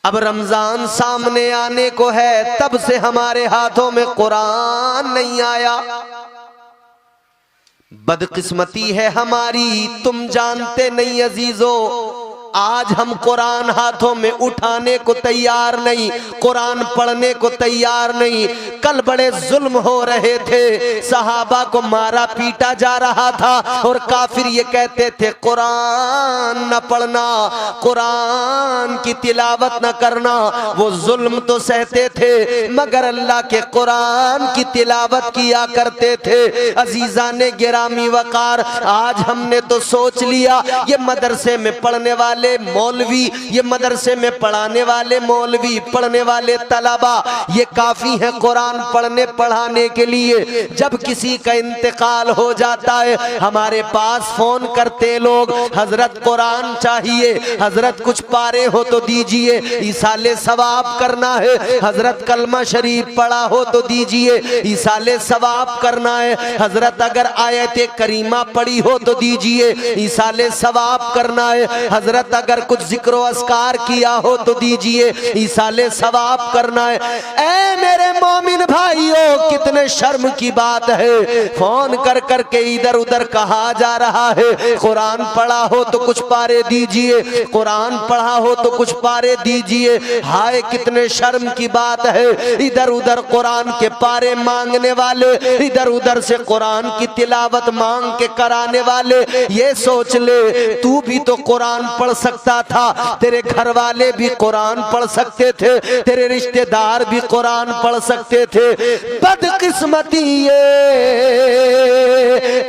अब रमजान सामने आने को है, तब से हमारे हाथों में कुरान नहीं आया। बदकिस्मती है हमारी, तुम जानते नहीं अजीजो, आज हम कुरान हाथों में उठाने को तैयार नहीं, कुरान पढ़ने को तैयार नहीं। कल बड़े जुल्म हो रहे थे, सहाबा को मारा पीटा जा रहा था और काफिर ये कहते थे कुरान न पढ़ना, कुरान की तिलावत न करना। वो जुल्म तो सहते थे मगर अल्लाह के कुरान की तिलावत किया करते थे। अजीजा ने गिरामी वकार, आज हमने तो सोच लिया ये मदरसे में पढ़ने वाले मौलवी, ये मदरसे में पढ़ाने वाले मौलवी, पढ़ने वाले तलबा, ये काफी है कुरान पढ़ने पढ़ाने के लिए। जब किसी का इंतकाल हो जाता है हमारे पास फोन करते लोग, हजरत कुरान चाहिए, हजरत कुछ पारे हो तो दीजिए, इसाले सवाब करना है, हजरत कलमा शरीफ पढ़ा हो तो दीजिए, इसाले सवाब करना है, हजरत अगर आयत करीमा पढ़ी हो तो दीजिए, इसाले सवाब करना है, हजरत अगर कुछ जिक्र अस्कार किया हो तो दीजिए, इसाले सवाब करना है। ऐ मेरे मोमिन भाइयों, कितने शर्म की बात है, फोन कर कर के इधर उधर कहा जा रहा है कुरान पढ़ा हो तो कुछ पारे दीजिए, कुरान पढ़ा हो तो कुछ पारे दीजिए। हाय कितने शर्म की बात है, इधर उधर कुरान के पारे मांगने वाले, इधर उधर से कुरान की तिलावत मांग के कराने वाले। ये सोच ले तू भी तो कुरान पढ़ सकता था, तेरे घर वाले भी कुरान पढ़ सकते थे, तेरे रिश्तेदार भी कुरान पढ़ सकते थे। बदकिस्मती ये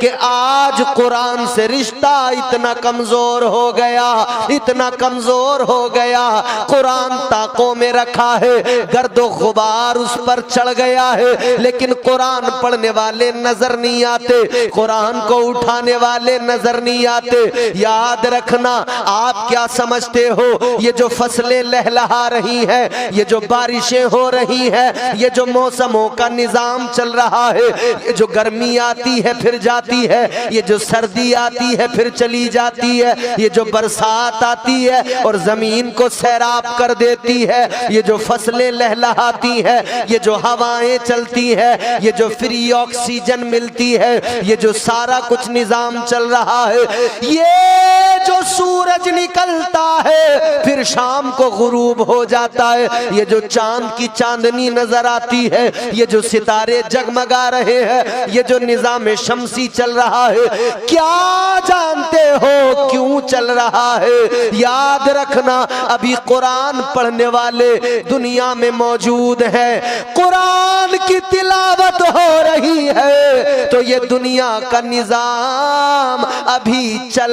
कि आज कुरान से रिश्ता इतना कमजोर हो गया, इतना कमजोर हो गया, कुरान ताकों में रखा है, गर्दो गुबार उस पर चढ़ गया है, लेकिन कुरान पढ़ने वाले नजर नहीं आते, कुरान को उठाने वाले नजर नहीं आते। याद रखना, आप क्या समझते हो, ये जो फसलें लहलहा रही हैं, ये जो बारिशें हो रही हैं, ये जो मौसमों का निजाम चल रहा है, ये जो गर्मी आती है फिर जाती है, ये जो सर्दी आती है फिर चली जाती है, ये जो बरसात आती है और जमीन को सैराब कर देती है, ये जो फसलें लहलहाती है, ये जो हवाएं चलती है, ये जो फ्री ऑक्सीजन मिलती है, ये जो सारा कुछ निजाम चल रहा है, ये जो सूरज निकलता है फिर शाम को गुरूब हो जाता है, ये जो चांद की चांदनी नजर आती है, ये जो सितारे जगमगा रहे हैं, ये जो निजाम शमसी चल रहा है, क्या जानते हो क्यों चल रहा है? याद रखना, अभी कुरान पढ़ने वाले दुनिया में मौजूद हैं, कुरान की तिलावत हो रही है, तो ये दुनिया का निजाम अभी चल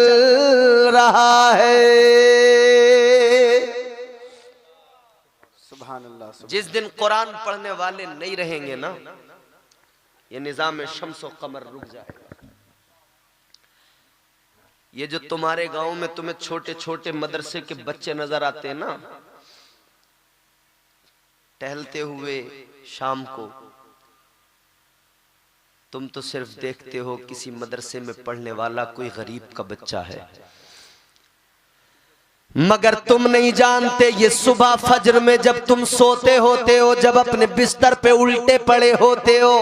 रहा है। सुभान अल्लाह। जिस दिन कुरान पढ़ने वाले नहीं रहेंगे ना, ये निजाम शम्सो कमर रुक जाएगा। ये जो तुम्हारे गांव में तुम्हें छोटे छोटे मदरसे के बच्चे नजर आते हैं ना, टहलते हुए शाम को, तुम तो सिर्फ देखते हो किसी मदरसे में पढ़ने वाला कोई गरीब का बच्चा है, मगर तुम नहीं जानते ये सुबह फजर में जब तुम सोते होते हो, जब अपने बिस्तर पे उल्टे पड़े होते हो,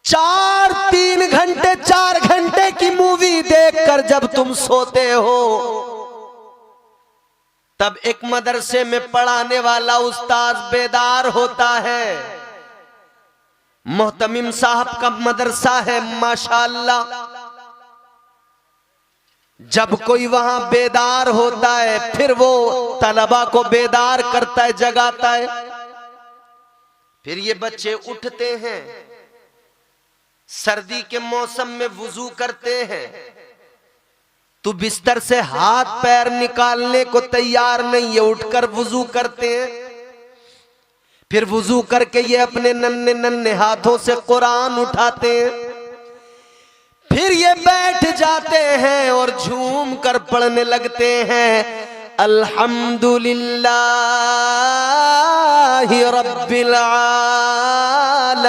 3 घंटे 4 घंटे की मूवी देखकर जब तुम सोते हो, तब एक मदरसे में पढ़ाने वाला उस्ताद बेदार होता है। मोहतमिम साहब का मदरसा है माशाअल्लाह, जब कोई वहां बेदार होता है फिर वो तलबा को बेदार करता है, जगाता है, फिर ये बच्चे उठते हैं, सर्दी के मौसम में वुजू करते हैं, तू बिस्तर से हाथ पैर निकालने को तैयार नहीं है, उठकर वुजू करते हैं, फिर वुजू करके ये अपने नन्हे नन्हे हाथों से कुरान उठाते हैं, फिर ये बैठ जाते हैं और झूम कर पढ़ने लगते हैं। अल्हम्दुलिल्लाहि रब्बिल आलमीन।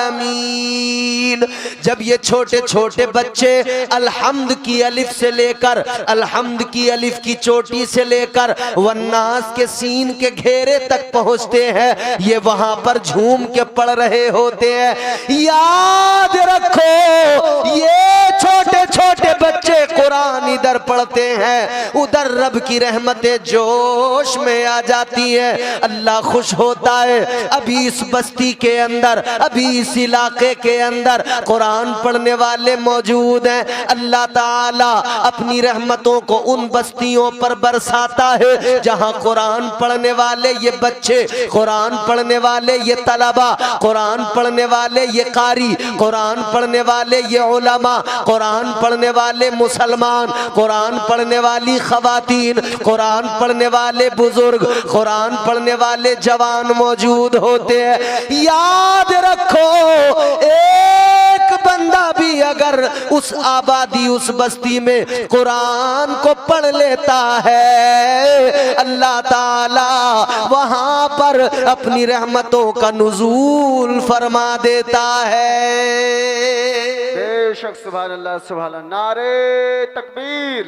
जब ये छोटे छोटे बच्चे अल्हम्द की अलिफ से लेकर, अल्हम्द की अलिफ की चोटी से लेकर वन्नास के सीन के घेरे तक पहुंचते हैं, ये वहां पर झूम के पढ़ रहे होते हैं। याद रखो, ये छोटे छोटे बच्चे कुरान इधर पढ़ते हैं, उधर रब की रहमतें जोश में आ जाती है, अल्लाह खुश होता है। अभी इस बस्ती के अंदर, अभी इस इलाके के अंदर कुरान पढ़ने वाले मौजूद हैं। अल्लाह ताला अपनी रहमतों को उन बस्तियों पर बरसाता है जहां कुरान पढ़ने वाले ये बच्चे, कुरान पढ़ने वाले ये तलबा, कुरान पढ़ने वाले ये कारी, कुरान पढ़ने वाले ये उलमा, कुरान पढ़ने वाले मुसलमान, कुरान पढ़ने वाली खवातीन, कुरान पढ़ने वाले बुजुर्ग, कुरान पढ़ने वाले जवान मौजूद होते हैं। याद रखो, एक बंदा भी अगर उस आबादी, उस बस्ती में कुरान को पढ़ लेता है, अल्लाह ताला वहां पर अपनी रहमतों का नुज़ूल फरमा देता है। बेशक, सुभान अल्लाह, सुभान अल्लाह। नारे तकबीर,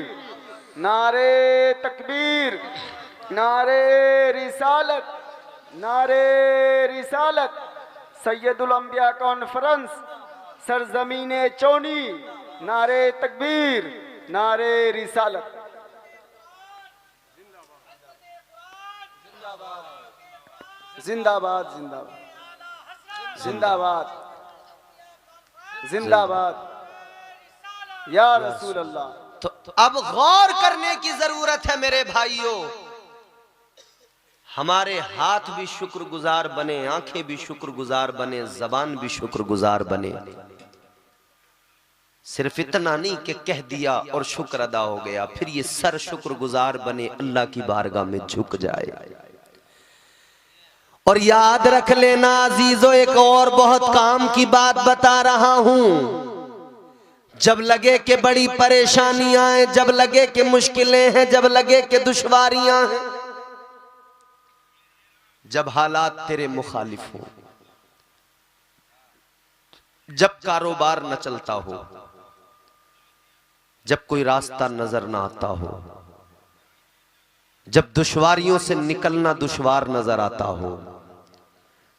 नारे तकबीर, नारे रिसालत, नारे रिसालत। सैयदुल अंबिया कॉन्फ्रेंस सरजमीने चोनी, नारे तकबीर, नारे रिसालत। जिंदाबाद, जिंदाबाद, जिंदाबाद, जिंदाबाद या रसूल अल्लाह। तो अब गौर करने की जरूरत है मेरे भाइयों। हमारे हाथ भी शुक्रगुजार बने, आंखें भी शुक्रगुजार बने, जबान भी शुक्रगुजार बने। सिर्फ इतना नहीं कि कह दिया और शुक्र अदा हो गया, फिर ये सर शुक्रगुजार बने, अल्लाह की बारगाह में झुक जाए। और याद रख लेना अजीजों, एक और बहुत काम की बात बता रहा हूं। जब लगे कि बड़ी परेशानियां हैं, जब लगे कि मुश्किलें हैं, जब लगे कि दुश्वारियां हैं, जब हालात तेरे मुखालिफ हो, जब कारोबार न चलता हो, जब कोई रास्ता नजर ना आता हो, जब दुश्वारियों से निकलना दुश्वार नजर आता हो,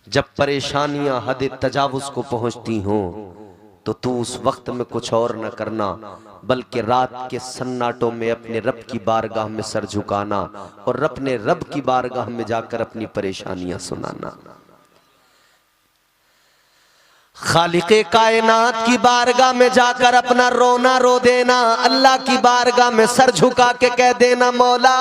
जब परेशानियां हद तजावुज को पहुंचती हो, तो तू उस वक्त में कुछ और न करना, बल्कि रात के सन्नाटों में अपने रब की बारगाह में सर झुकाना और अपने रब की बारगाह में जाकर अपनी परेशानियां सुनाना। खालिक़े कायनात की बारगाह में जाकर अपना रोना रो देना, अल्लाह की बारगाह में सर झुका के कह देना, मौला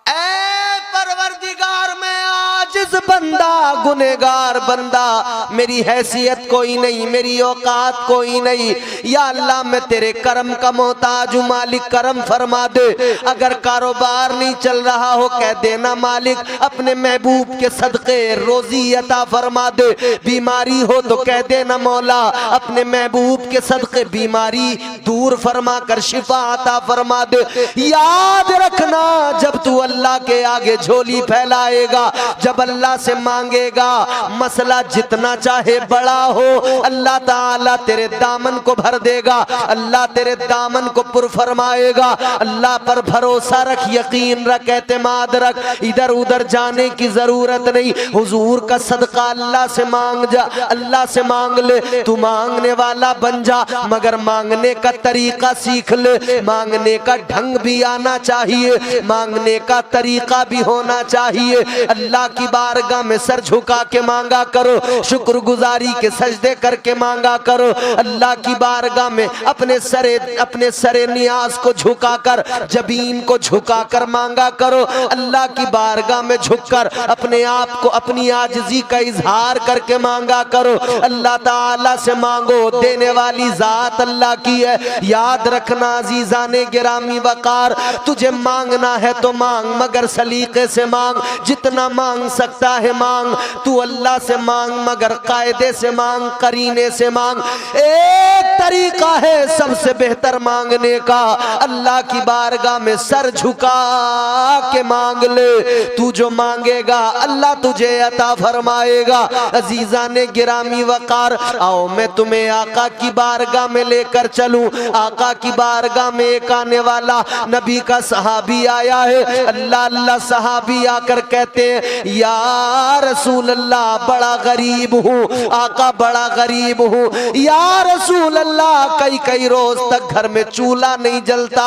ऐ परवरदिगार, मैं आजिज़ बंदा, गुनहगार बंदा, मेरी हैसियत कोई नहीं, मेरी औकात कोई नहीं, या अल्लाह मैं तेरे करम का मोहताज हूँ, मालिक करम फरमा दे। अगर कारोबार नहीं चल रहा हो, कह देना मालिक अपने महबूब के सदके रोजी अता फरमा दे। बीमारी हो तो कह देना मौला अपने महबूब के सदके बीमारी दूर फरमा कर शिफा अता फरमा दे। याद रखना, जब तू अल्लाह के आगे झोली फैलाएगा, जब अल्लाह से मांगेगा, मसला जितना चाहे बड़ा हो, अल्लाह ताला तेरे दामन को भर देगा, अल्लाह तेरे दामन को पुर फरमाएगा। अल्लाह पर भरोसा रख, यकीन रख, एतमाद रख, इधर उधर जाने की जरूरत नहीं। हुजूर का सदका अल्लाह से मांग जा, अल्लाह से मांग ले, तू मांगने वाला बन जा, मगर मांगने का तरीका सीख ले, मांगने का ढंग भी आना चाहिए, मांगने का तरीका भी होना चाहिए। अल्लाह की बारगाह में सर झुका के मांगा करो, शुक्रगुजारी के सजदे करके मांगा करो। अल्लाह की बारगाह में अपने सरे नियाज को झुकाकर, जबीन को झुकाकर मांगा करो। अल्लाह की बारगाह में झुककर अपने आप को, अपनी आजिज़ी का इजहार करके मांगा करो। अल्लाह ताला से मांगो, देने वाली जात अल्लाह की है। याद रखना अजीजाने गिरामी वकार, तुझे मांगना है तो मांग, मगर सलीके से मांग, जितना मांग सकता है मांग। तू अल्लाह से मांग मगर कायदे से मांग, करीने से मांग। एक तरीका है सबसे बेहतर मांगने का, अल्लाह की बारगाह में सर झुका के मांग ले। तू जो मांगेगा अल्लाह तुझे अता फरमाएगा। अजीजा ने गिरामी वकार, आओ मैं तुम्हें आका की बारगाह में लेकर चलूं। आका की बारगाह में एक आने वाला नबी का सहाबी आया है। अल्लाह अल्लाह सहाबी आकर कहते हैं, या रसूल अल्लाह बड़ा गरीब हूँ, आका बड़ा गरीब हूँ। या रसूल अल्लाह कई कई रोज तक घर में चूल्हा नहीं जलता,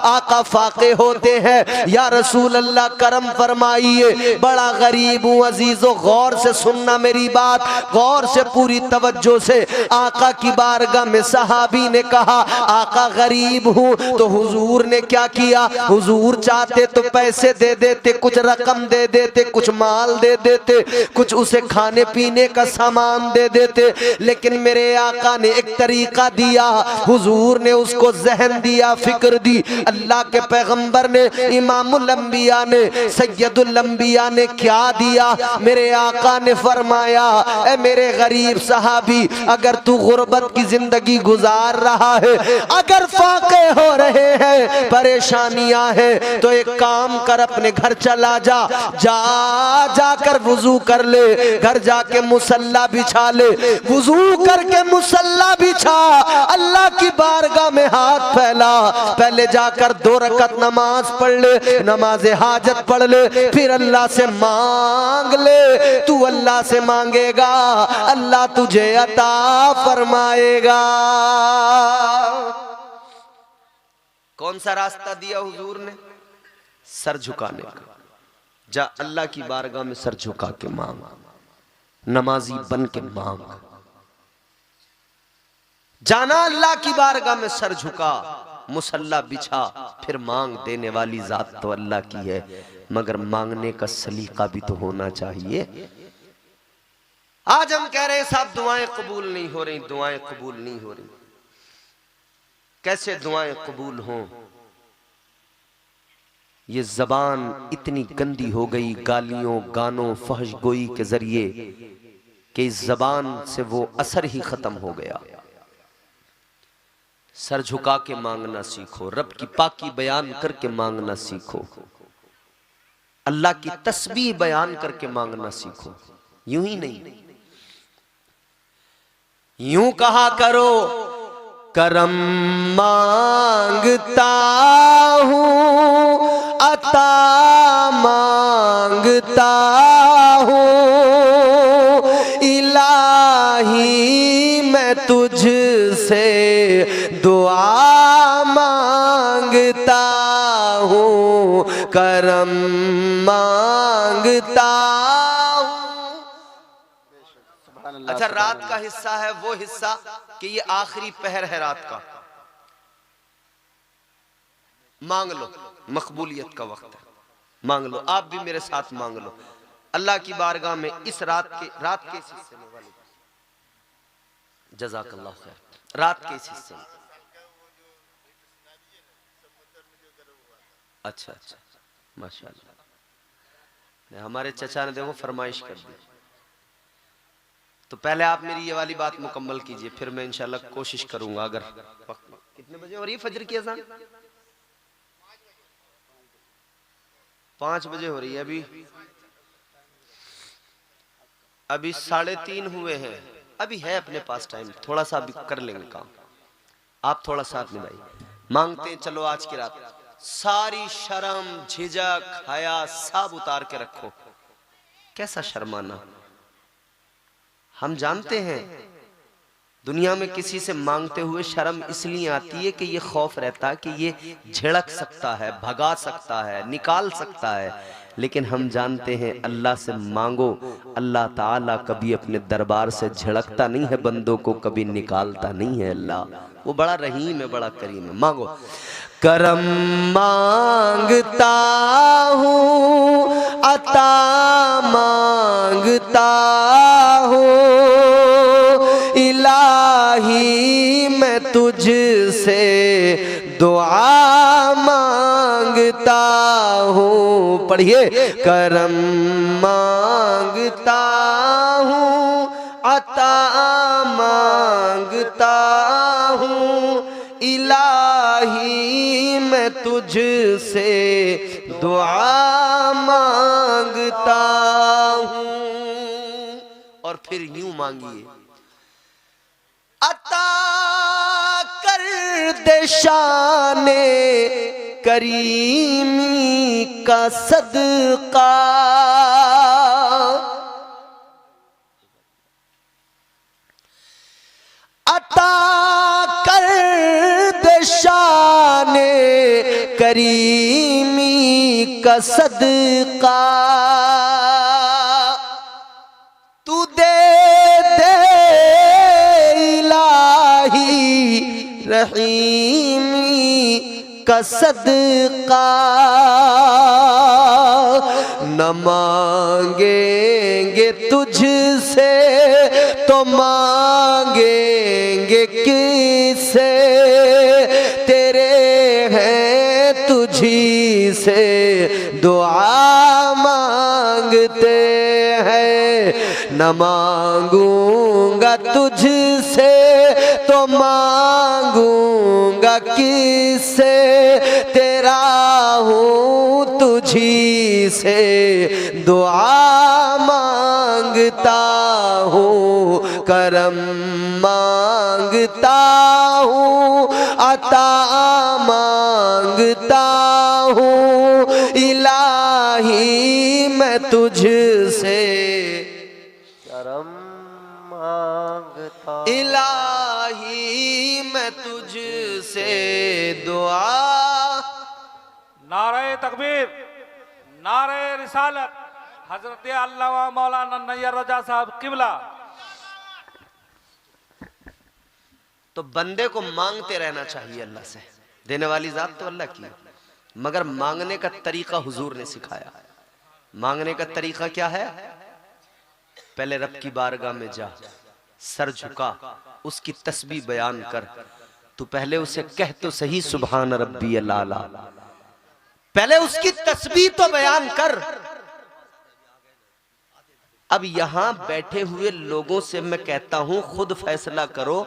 आका फाके होते हैं। या रसूल अल्लाह करम फरमाइए, बड़ा गरीब हूँ। अजीजों गौर से सुनना मेरी बात, गौर से पूरी तवज्जो से। आका की बारगाह में सहाबी ने कहा आका गरीब हूँ। तो हुजूर ने क्या किया, हुजूर चाहते तो पैसे दे देते, कुछ रकम दे देते, कुछ माल दे देते, कुछ उसे खाने पीने का सामान दे देते, लेकिन मेरे आका ने एक तरीका दिया। हुजूर ने उसको ज़हन दिया, फिक्र दी। अल्लाह के पैगंबर ने, इमामुल अंबिया ने, सैयदुल अंबिया ने क्या दिया? मेरे आका ने फरमाया, ए मेरे गरीब सहाबी, अगर तू गुर्बत की जिंदगी गुजार रहा है, अगर फाके हो रहे हैं, परेशानियां हैं, तो एक काम कर, अपने घर चला जा, जाकर वुजू कर ले, घर जाके मुसल्ला बिछा ले, वुजू करके मुसल्ला बिछा, अल्लाह की बारगाह में हाथ फैला, पहले जाकर 2 रकत नमाज पढ़ ले, नमाज हाजत पढ़ ले, फिर अल्लाह से मांग ले। तू अल्लाह से मांगेगा अल्लाह तुझे अता फरमाएगा। कौन सा रास्ता दिया हुजूर ने? सर झुकाने का। जा अल्लाह की बारगाह में सर झुका के मांग, नमाजी बन के मांग। जाना अल्लाह की बारगाह में सर झुका, मुसल्ला बिछा, फिर मांग। देने वाली जात तो अल्लाह की है, मगर मांगने का सलीका भी तो होना चाहिए। आज हम कह रहे हैं साहब दुआएं कबूल नहीं हो रही, दुआएं कबूल नहीं हो रही। कैसे दुआएं कबूल हों? ये जबान इतनी गंदी हो गई गालियों, गानों, फहश गोई के जरिए कि इस जबान से वो असर ही खत्म हो गया। सर झुका के मांगना सीखो, रब की पाकी बयान करके मांगना सीखो, अल्लाह की तस्बीह बयान करके मांगना सीखो। यूं ही नहीं, यूं कहा करो, करम मांगता हूं, अता मांगता हूं, इलाही मैं तुझसे दुआ मांगता हूं, करम मांगता हूं। अच्छा, रात का हिस्सा है वो हिस्सा कि ये आखिरी पहर है रात का, मांग लो, मकबूलियत का वक्त है, मांग लो। आप भी मेरे साथ मांग लो अल्लाह की बारगाह में इस रात के इस हिस्से में। जज़ाकल्लाह खैर। रात के इस हिस्से में, अच्छा अच्छा, माशाअल्लाह। हमारे चचा ने देखो फरमाइश कर दी, तो पहले आप मेरी ये वाली बात मुकम्मल कीजिए, फिर मैं इंशाल्लाह कोशिश करूंगा। अगर कितने बजे हो रही है फजर की अज़ान? 5 बजे हो रही है। अभी 3:30 हुए हैं, अभी है अपने पास टाइम, थोड़ा सा अभी कर लेंगे काम। आप थोड़ा साथ निभाइए, मांगते हैं। चलो आज की रात सारी शर्म, झिझक, हया सब उतार के रखो। कैसा शर्माना? हम जानते हैं दुनिया में किसी से मांगते हुए शर्म इसलिए आती है कि ये खौफ रहता है कि ये झिड़क सकता है, भगा सकता है, निकाल सकता है। लेकिन हम जानते हैं अल्लाह से मांगो, अल्लाह ताला कभी अपने दरबार से झिड़कता नहीं है, बंदों को कभी निकालता नहीं है। अल्लाह वो बड़ा रहीम है, बड़ा करीम है। मांगो। करम मांगता हूँ, अता मांगता हूँ, इलाही मैं तुझसे दुआ मांगता हूँ, पढ़िए। करम मांगता हूँ, अता मांगता हूँ, इलाही मैं तुझसे दुआ मांगता हूँ। और फिर यूं मांगिए, अता कर दे शाने करीमी का सदका, अता कर दे शाने करीमी का सदका, तू दे दे इलाही रहीमी का सदका। न मांगेंगे तुझसे तो मांगेंगे किससे, तेरे हैं तुझी से दुआ मांगते हैं। न मांगूंगा तुझसे तो मांगूंगा किससे, तेरा हूँ तुझी से दुआ मांगता हूँ। करम मांगता हूँ, अता मांगता हूँ, इलाही मैं तुझसे करम मांगता, इलाही मैं तुझसे दुआ। नारे तकबीर, नारे रिसालत, हजरत अल्लामा मौलाना नैयर रजा साहब किबला। तो बंदे को मांगते रहना चाहिए अल्लाह से। देने वाली जात तो अल्लाह की, मगर मांगने का तरीका हुजूर ने सिखाया। मांगने का तरीका क्या है? पहले रब की बारगाह में जा, सर झुका, उसकी तस्बीह बयान कर। तू पहले उसे कह तो सही सुभान रब्बी अल्लाह, पहले उसकी तस्बीह तो बयान कर। अब यहां बैठे हुए लोगों से मैं कहता हूं, खुद फैसला करो।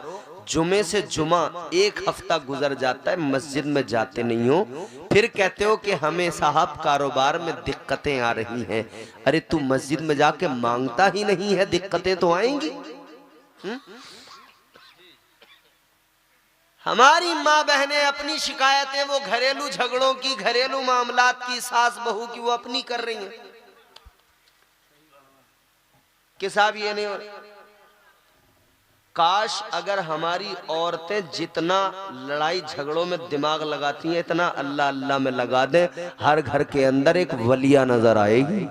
जुमे से जुमा एक हफ्ता गुजर जाता है, मस्जिद में जाते नहीं हो, फिर कहते हो कि हमें साहब कारोबार में दिक्कतें आ रही हैं। अरे तू मस्जिद में जाके मांगता ही नहीं है, दिक्कतें तो आएंगी। हमारी माँ बहनें अपनी शिकायतें वो घरेलू झगड़ों की, घरेलू मामलात की, सास बहू की, वो अपनी कर रही हैं कि साहब ये नहीं हो। काश अगर हमारी औरतें जितना लड़ाई झगड़ों में दिमाग लगाती हैं, इतना अल्लाह अल्लाह में लगा दें, हर घर के अंदर एक वलिया नजर आएगी।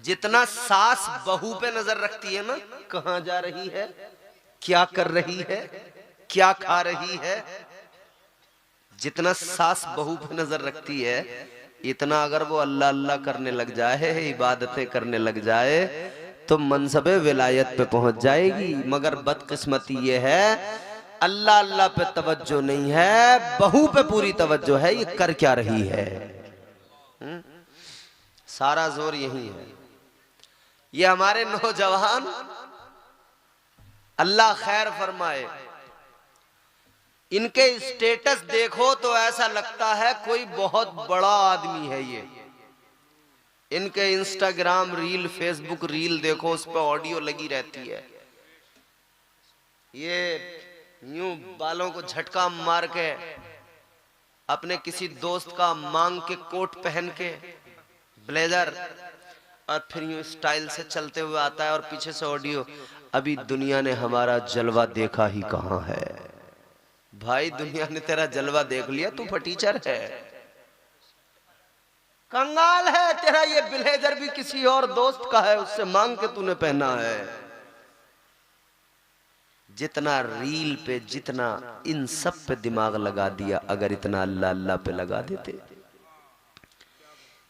जितना सास बहू पे नजर रखती है ना, कहां जा रही है, क्या कर रही है, क्या खा रही है, जितना सास बहू पे नजर रखती है, इतना अगर वो अल्लाह अल्लाह करने लग जाए, इबादतें करने लग जाए, तो मनसबे विलायत पे पहुंच जाएगी। मगर बदकिस्मती ये है, अल्लाह अल्लाह पे तवज्जो नहीं है, बहू पे पूरी तवज्जो है। ये कर क्या रही है? सारा जोर यही है। ये हमारे नौजवान, अल्लाह खैर फरमाए, इनके स्टेटस देखो तो ऐसा लगता है कोई बहुत बड़ा आदमी है ये। इनके इंस्टाग्राम रील, फेसबुक रील देखो, उस पर ऑडियो लगी रहती है। ये यूं बालों को झटका मार के अपने किसी दोस्त का मांग के कोट पहन के, ब्लेजर, और फिर यूं स्टाइल से चलते हुए आता है और पीछे से ऑडियो। अभी दुनिया ने हमारा जलवा देखा ही कहां है भाई? दुनिया ने तेरा जलवा देख लिया, तू फटीचर है, कंगाल है। तेरा ये ब्लेजर भी किसी और दोस्त का है, उससे मांग के तूने पहना है। जितना रील पे, जितना इन सब पे दिमाग लगा दिया, अगर इतना अल्लाह अल्लाह पे लगा देते,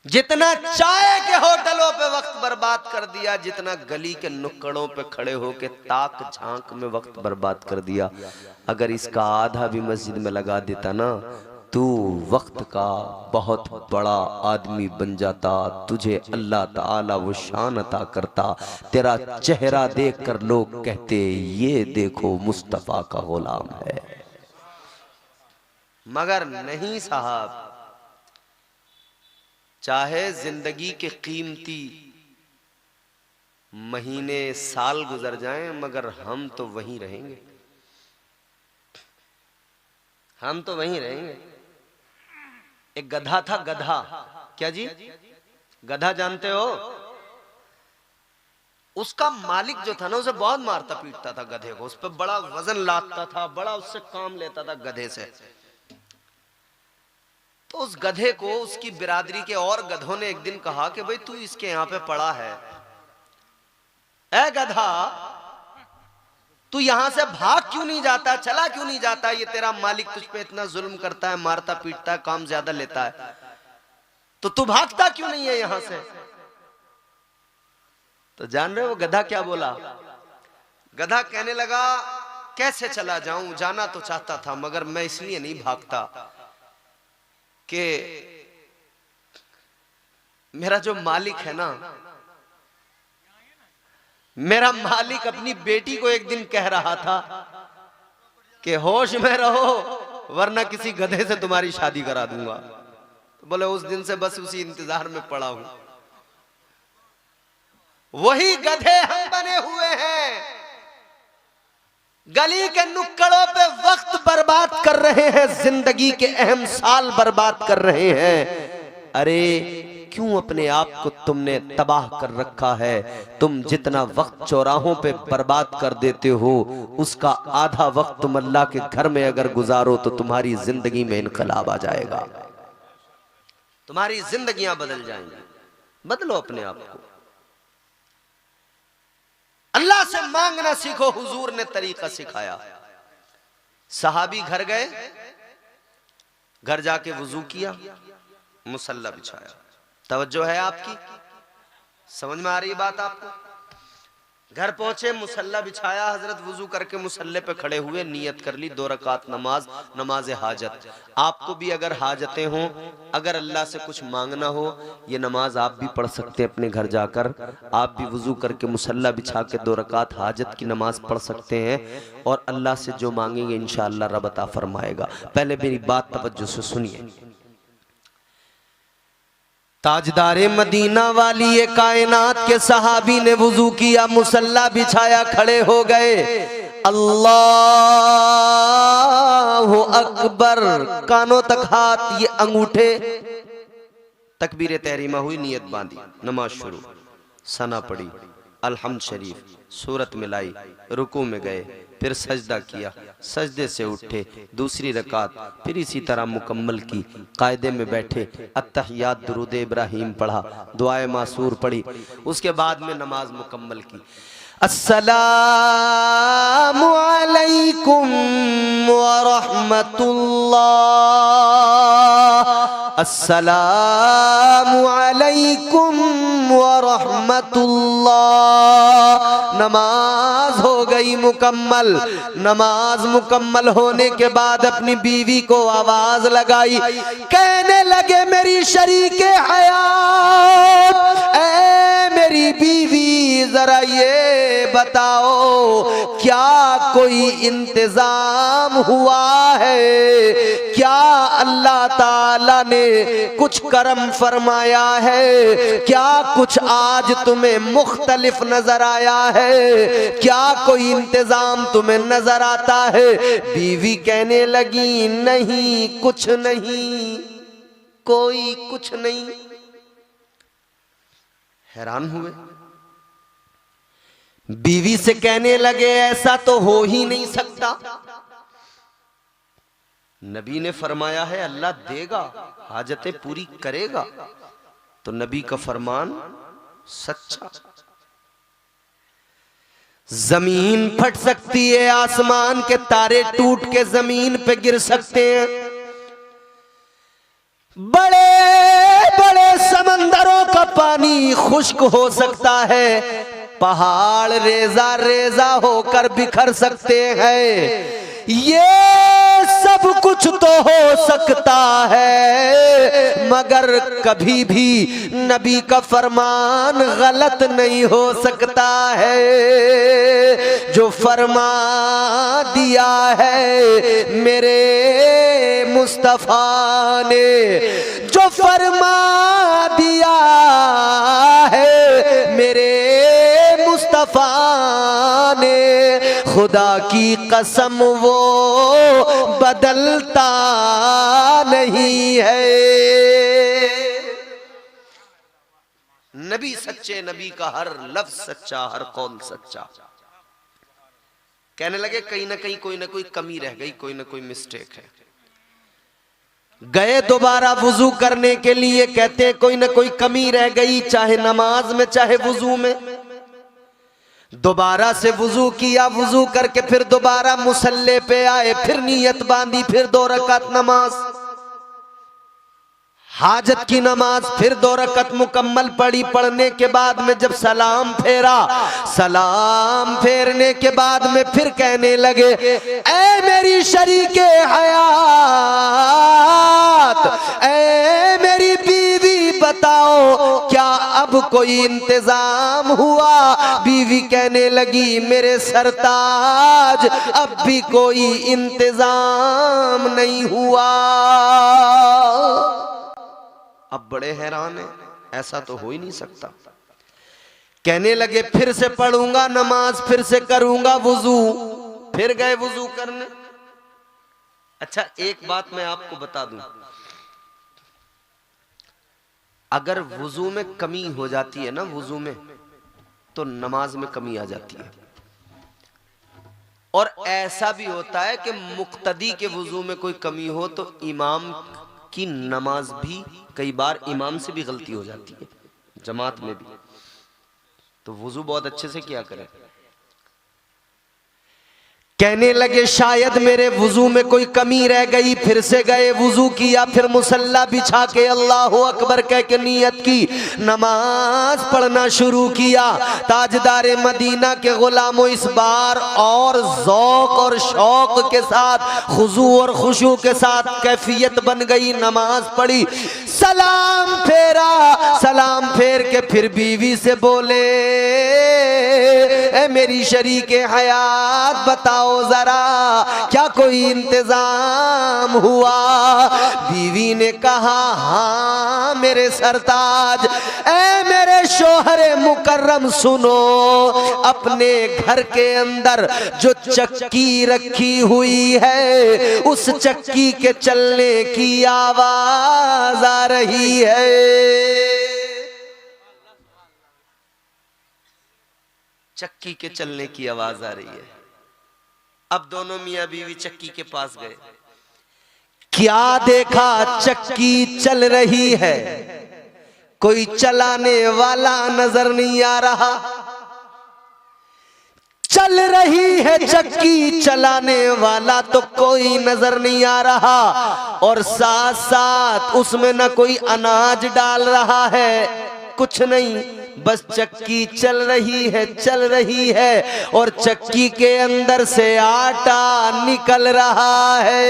जितना चाय के होटलों पे वक्त बर्बाद कर दिया, जितना गली के नुक्कड़ों पे खड़े होके ताक झांक में वक्त बर्बाद कर दिया, अगर इसका आधा भी मस्जिद में लगा देता ना, तू वक्त का बहुत बड़ा आदमी बन जाता, तुझे अल्लाह ताला वो शान अता करता, तेरा चेहरा देखकर लोग कहते ये देखो मुस्तफ़ा का गुलाम है। मगर नहीं साहब, चाहे जिंदगी के कीमती महीने साल गुजर जाएं, मगर हम तो वहीं रहेंगे, हम तो वहीं रहेंगे। एक गधा था, गधा, क्या जी, गधा जानते हो? उसका मालिक जो था ना, उसे बहुत मारता पीटता था गधे को, उस पर बड़ा वजन लादता था, बड़ा उससे काम लेता था गधे से। तो उस गधे को उसकी बिरादरी के और गधों ने एक दिन कहा कि भाई तू इसके यहां पे पड़ा है, ए गधा, तू यहां से भाग क्यों नहीं जाता, चला क्यों नहीं जाता? ये तेरा मालिक तुझ पे इतना जुल्म करता है, मारता पीटता है, काम ज्यादा लेता है, तो तू भागता क्यों नहीं है यहां से? तो जान रहे हो गधा क्या बोला? गधा कहने लगा कैसे चला जाऊं, जाना तो चाहता था, मगर मैं इसलिए नहीं भागता कि मेरा जो मालिक है ना, मेरा मालिक अपनी बेटी को एक दिन कह रहा था कि होश में रहो वरना किसी गधे से तुम्हारी शादी करा दूंगा। तो बोले उस दिन से बस उसी इंतजार में पड़ा हूं। वही गधे हम बने हुए हैं, गली के नुक्कड़ों पे वक्त बर्बाद कर रहे हैं, जिंदगी के अहम साल बर्बाद कर रहे हैं। अरे क्यों अपने आप को तुमने तबाह कर रखा है? तुम जितना वक्त चौराहों पे बर्बाद कर देते हो, उसका आधा वक्त तुम अल्लाह के घर में अगर गुजारो तो तुम्हारी जिंदगी में इनकलाब आ जाएगा, तुम्हारी जिंदगियां बदल जाएंगी। बदलो अपने आप को, अल्लाह से मांगना सीखो। हुजूर ने तरीका सिखाया। सहाबी घर गए, घर जाके वुजू किया, मुसल्ला बिछाया। तवज्जो है आपकी? समझ में आ रही बात आपको? घर पहुंचे, मुसल्ला बिछाया, हजरत वुजू करके मुसल्ले पे खड़े हुए, नियत कर ली 2 रकात नमाज, नमाज हाजत। आपको भी अगर हाजतें हों, अगर अल्लाह से कुछ मांगना हो, ये नमाज आप भी पढ़ सकते हैं अपने घर जाकर। आप भी वुजू करके मुसल्ला बिछा के 2 रकात हाजत की नमाज पढ़ सकते हैं और अल्लाह से जो मांगेंगे इंशाअल्लाह रब अता फरमाएगा। पहले मेरी बात तवज्जो से सुनिए। ताजदारे मदीना वाली ये कायनात के सहाबी ने वुजू किया, मुसल्ला बिछाया, खड़े हो गए। अल्लाहु अकबर, कानों तक हाथ, ये अंगूठे, तकबीर तहरीमा हुई, नियत बांधी, नमाज शुरू, सना पड़ी, अल्हम्द शरीफ, सूरत मिलाई, रुकू में गए, फिर सजदा किया, सजदे से उठे, दूसरी रकात फिर इसी तरह मुकम्मल की, कायदे में बैठे, अत्तहियात दुरूद इब्राहीम पढ़ा, दुआए मासूर पढ़ी, उसके बाद में नमाज मुकम्मल की। अस्सलामु अलैकुम व रहमतुल्लाह, अस्सलामु अलैकुम व रहमतुल्लाह। नमाज हो गई मुकम्मल। नमाज मुकम्मल होने के बाद अपनी बीवी को आवाज लगाई, कहने लगे मेरी शरीके हयात, ऐ मेरी बीवी जरा ये बताओ क्या कोई इंतजाम हुआ है? क्या अल्लाह ताला ने कुछ करम फरमाया है? क्या कुछ आज तुम्हें मुख्तलिफ नजर आया है? क्या कोई इंतजाम तुम्हें नजर आता है? बीवी कहने लगी नहीं, कुछ नहीं, कोई कुछ नहीं। हैरान हुए, बीवी से कहने लगे ऐसा तो हो ही नहीं सकता। नबी ने फरमाया है अल्लाह देगा, हाजतें पूरी करेगा। तो नबी का फरमान सच्चा। जमीन फट सकती है, आसमान के तारे टूट के जमीन पे गिर सकते हैं, बड़े बड़े समंदरों का पानी खुश्क हो सकता है, पहाड़ रेजा रेजा होकर बिखर सकते हैं। ये सब सब कुछ तो हो सकता है मगर कभी भी नबी का फरमान गलत नहीं हो सकता है। जो फरमा दिया है मेरे मुस्तफा ने, जो फरमा दिया है मेरे मुस्तफा ने, खुदा की कसम वो बदलता नहीं है। नबी सच्चे, नबी का हर लफ्ज सच्चा, हर कौल सच्चा। कहने लगे कहीं ना कहीं कोई ना कोई कमी रह गई, कोई ना कोई मिस्टेक है। गए दोबारा वुजू करने के लिए, कहते हैं कोई ना कोई कमी रह गई, चाहे नमाज में चाहे वुजू में। दोबारा से वुजू किया, वुजू करके फिर दोबारा मुसल्ले पे आए, फिर नियत बांधी, फिर 2 रकात नमाज, हाजत की नमाज, फिर 2 रकात मुकम्मल पढ़ी। पढ़ने के बाद में जब सलाम फेरा, सलाम फेरने के बाद में फिर कहने लगे ऐ मेरी शरीके हयात, ऐ मेरी बीवी बताओ क्या अब कोई इंतजाम हुआ? बीवी कहने लगी मेरे सरताज अब भी कोई इंतजाम नहीं हुआ। अब बड़े हैरान हैं, ऐसा तो हो ही नहीं सकता। कहने लगे फिर से पढ़ूंगा नमाज, फिर से करूंगा वुजू। फिर गए वुजू करने। अच्छा एक बात मैं आपको बता दूं, अगर वुजू में कमी हो जाती है ना, वुजू में, तो नमाज में कमी आ जाती है। और ऐसा भी होता है कि मुक्तदी के वुजू में कोई कमी हो तो इमाम की नमाज भी, कई बार इमाम से भी गलती हो जाती है, जमात में भी। तो वुजू बहुत अच्छे से किया करें। कहने लगे शायद मेरे वुजू में कोई कमी रह गई। फिर से गए, वुजू किया, फिर मुसल्ला बिछा के अल्लाहु अकबर कह के नियत की, नमाज पढ़ना शुरू किया। ताजदारे मदीना के गुलामों, इस बार और ज़ौक़ और शौक़ के साथ, खुजू और खुशू के साथ कैफियत बन गई। नमाज पढ़ी, सलाम फेरा, सलाम फेर के फिर बीवी से बोले ए मेरी शरीके हयात बताओ जरा क्या कोई इंतजाम हुआ? बीवी ने कहा हाँ मेरे सरताज। ए मेरे शोहरे मुकर्रम सुनो, अपने घर के अंदर जो चक्की रखी हुई है उस चक्की के चलने की आवाज आ रही है। चक्की के चलने की आवाज आ रही है। अब दोनों मियां बीवी चक्की के पास गए। क्या देखा? चक्की चल रही है, कोई चलाने वाला नजर नहीं आ रहा। चल रही है चक्की, चलाने वाला तो कोई नजर नहीं आ रहा। और साथ साथ उसमें न कोई अनाज डाल रहा है, कुछ नहीं, बस चक्की चल रही है, चल रही है। और चक्की के अंदर से आटा निकल रहा है।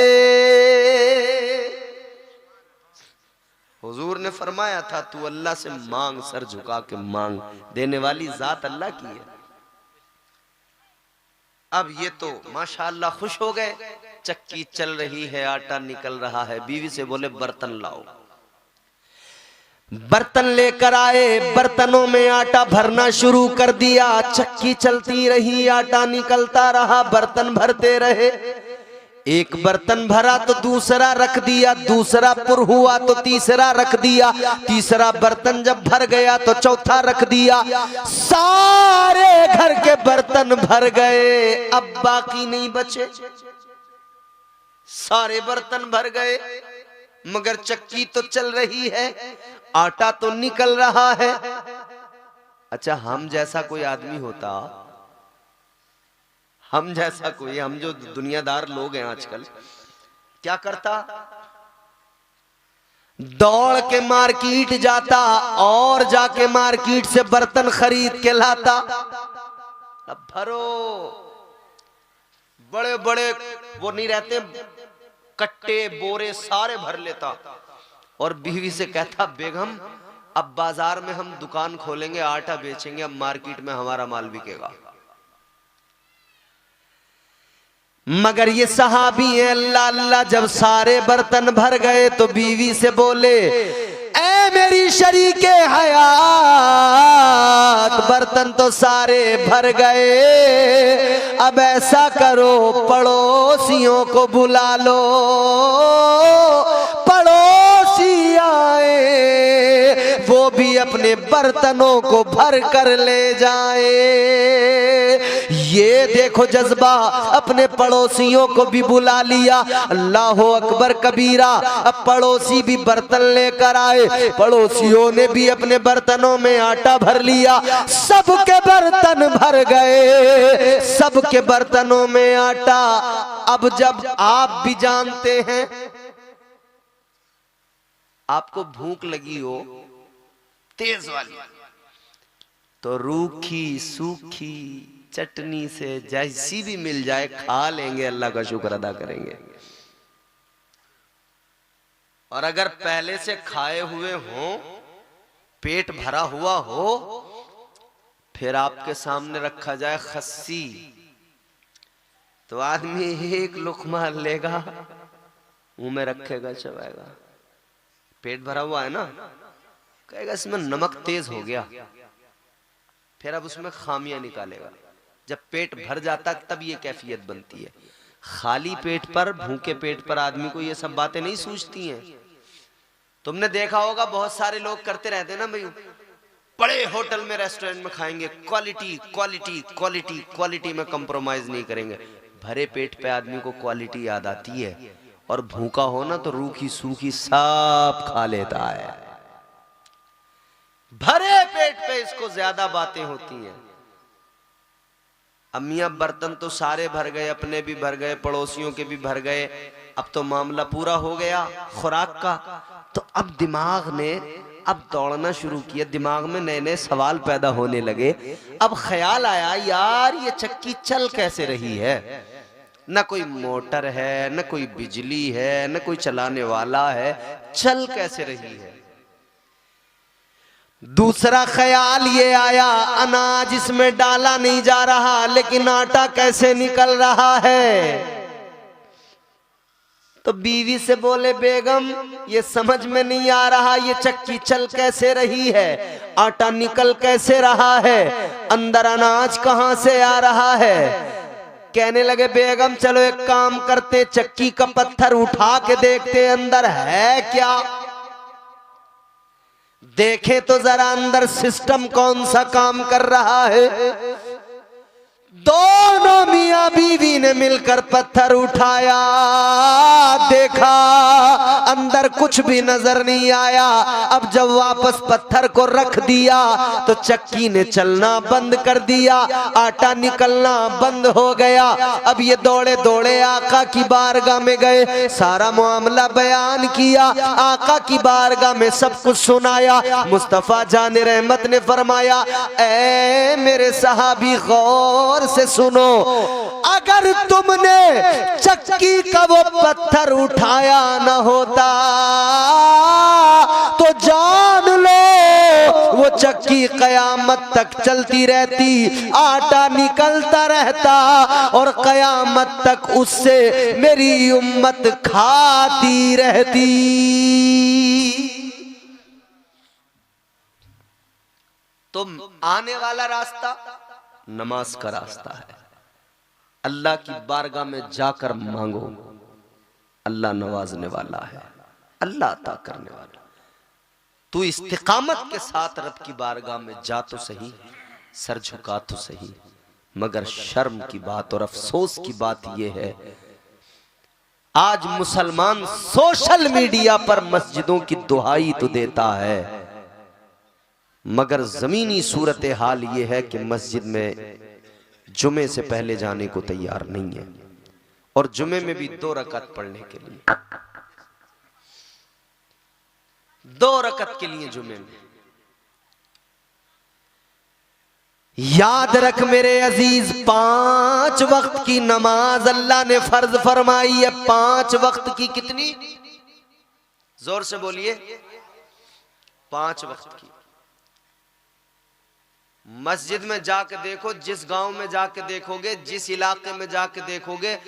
हुजूर ने फरमाया था तू अल्लाह से मांग, सर झुका के मांग, देने वाली जात अल्लाह की है। अब ये तो माशाअल्लाह खुश हो गए, चक्की चल रही है, आटा निकल रहा है। बीवी से बोले बर्तन लाओ। बर्तन लेकर आए, बर्तनों में आटा भरना शुरू कर दिया। चक्की चलती रही, आटा निकलता रहा, बर्तन भरते रहे। एक बर्तन भरा तो दूसरा रख दिया, दूसरा पुर हुआ तो तीसरा रख दिया, तीसरा बर्तन जब भर गया तो चौथा रख दिया। सारे घर के बर्तन भर गए, अब बाकी नहीं बचे। सारे बर्तन भर गए मगर चक्की तो चल रही है, आटा तो निकल रहा है। अच्छा हम जैसा कोई आदमी होता, हम जैसा कोई, हम जो दुनियादार लोग हैं आजकल, क्या करता? दौड़ के मार्केट जाता और जाके मार्केट से बर्तन खरीद के लाता। अब भरो, बड़े बड़े वो नहीं रहते कट्टे बोरे सारे भर लेता और बीवी से कहता, बेगम अब बाजार में हम दुकान खोलेंगे, आटा बेचेंगे, अब मार्केट में हमारा माल बिकेगा। मगर ये सहाबी है, अल्लाह अल्लाह, जब सारे बर्तन भर गए तो बीवी से बोले, ऐ मेरी शरीके हयात, बर्तन तो सारे भर गए, अब ऐसा करो पड़ोसियों को बुला लो, पड़ोसी आए वो भी अपने बर्तनों को भर कर ले जाए। ये देखो जज्बा, अपने पड़ोसियों को भी बुला लिया। अल्लाह अकबर कबीरा। अब पड़ोसी भी बर्तन लेकर आए, पड़ोसियों ने भी अपने बर्तनों में आटा भर लिया, सबके बर्तन भर गए, सबके बर्तनों में आटा। अब जब आप भी जानते हैं, आपको भूख लगी हो तेज वाली, तो रूखी सूखी चटनी से जैसी भी मिल जाए खा लेंगे, अल्लाह का शुक्र अदा करेंगे। और अगर पहले से खाए हुए हो, पेट भरा हुआ हो, फिर आपके सामने रखा जाए खस्सी, तो आदमी एक लुकमा लेगा, मुंह में रखेगा, चबाएगा। पेट भरा हुआ है ना, कहेगा इसमें नमक तेज हो गया, फिर अब उसमें खामियां निकालेगा। जब पेट भर जाता तब ये कैफियत बनती है। खाली पेट पर, भूखे पेट पर आदमी को ये सब बातें नहीं सूझती हैं। तुमने देखा होगा बहुत सारे लोग करते रहते हैं ना, भाई बड़े होटल में रेस्टोरेंट में खाएंगे, क्वालिटी क्वालिटी क्वालिटी क्वालिटी में कंप्रोमाइज नहीं करेंगे। भरे पेट पे आदमी को क्वालिटी याद आती है, और भूखा हो ना तो रूखी सूखी सब खा लेता है। भरे पेट पे इसको ज्यादा बातें होती हैं। अम्मियां बर्तन तो सारे भर गए, अपने भी भर गए, पड़ोसियों के भी भर गए, अब तो मामला पूरा हो गया खुराक का। तो अब दिमाग ने अब दौड़ना शुरू किया, दिमाग में नए नए सवाल पैदा होने लगे। अब ख्याल आया, यार ये चक्की चल कैसे रही है, न कोई मोटर है, न कोई बिजली है, न कोई चलाने वाला है, चल कैसे रही है। दूसरा ख्याल ये आया, अनाज इसमें डाला नहीं जा रहा, लेकिन आटा कैसे निकल रहा है। तो बीवी से बोले, बेगम ये समझ में नहीं आ रहा, ये चक्की चल कैसे रही है, आटा निकल कैसे रहा है, अंदर अनाज कहां से आ रहा है। कहने लगे, बेगम चलो एक काम करते, चक्की का पत्थर उठा के देखते अंदर है क्या, देखें तो जरा अंदर सिस्टम कौन सा काम कर रहा है। दोनों मियां बीवी ने मिलकर पत्थर उठाया, देखा अंदर कुछ भी नजर नहीं आया। अब जब वापस पत्थर को रख दिया तो चक्की ने चलना बंद कर दिया, आटा निकलना बंद हो गया। अब ये दौड़े दौड़े आका की बारगाह में गए, सारा मामला बयान किया, आका की बारगाह में सब कुछ सुनाया। मुस्तफा जाने रहमत ने फरमाया, ऐ मेरे सहाबी गौर से सुनो, अगर तुमने चक्की का वो पत्थर उठाया न होता तो जान लो वो चक्की कयामत तक चलती रहती, आटा निकलता रहता और कयामत तक उससे मेरी उम्मत खाती रहती। तो आने वाला रास्ता नमाज का रास्ता है। अल्लाह की बारगाह में जाकर मांगो, अल्लाह नवाजने वाला है, अल्लाह अता करने वाला। तू इस्तिकामत के साथ रब की बारगाह में जा तो सही, सर झुका तो सही, मगर शर्म की बात और अफसोस की बात यह है, आज मुसलमान सोशल मीडिया पर मस्जिदों की दुहाई तो देता है, मगर जमीनी सूरत हाल ये है कि मस्जिद में जुमे से पहले जाने को तैयार नहीं है, और जुमे में भी 2 रकात पढ़ने के लिए, 2 रकात के लिए जुमे में। याद रख मेरे अजीज, 5 वक्त की नमाज अल्लाह ने फर्ज फरमाई है। 5 वक्त की कितनी? जोर से बोलिए। 5 वक्त की। मस्जिद में जाके देखो, जिस गांव में जाके देखोगे, जिस इलाके में जाके देखोगे,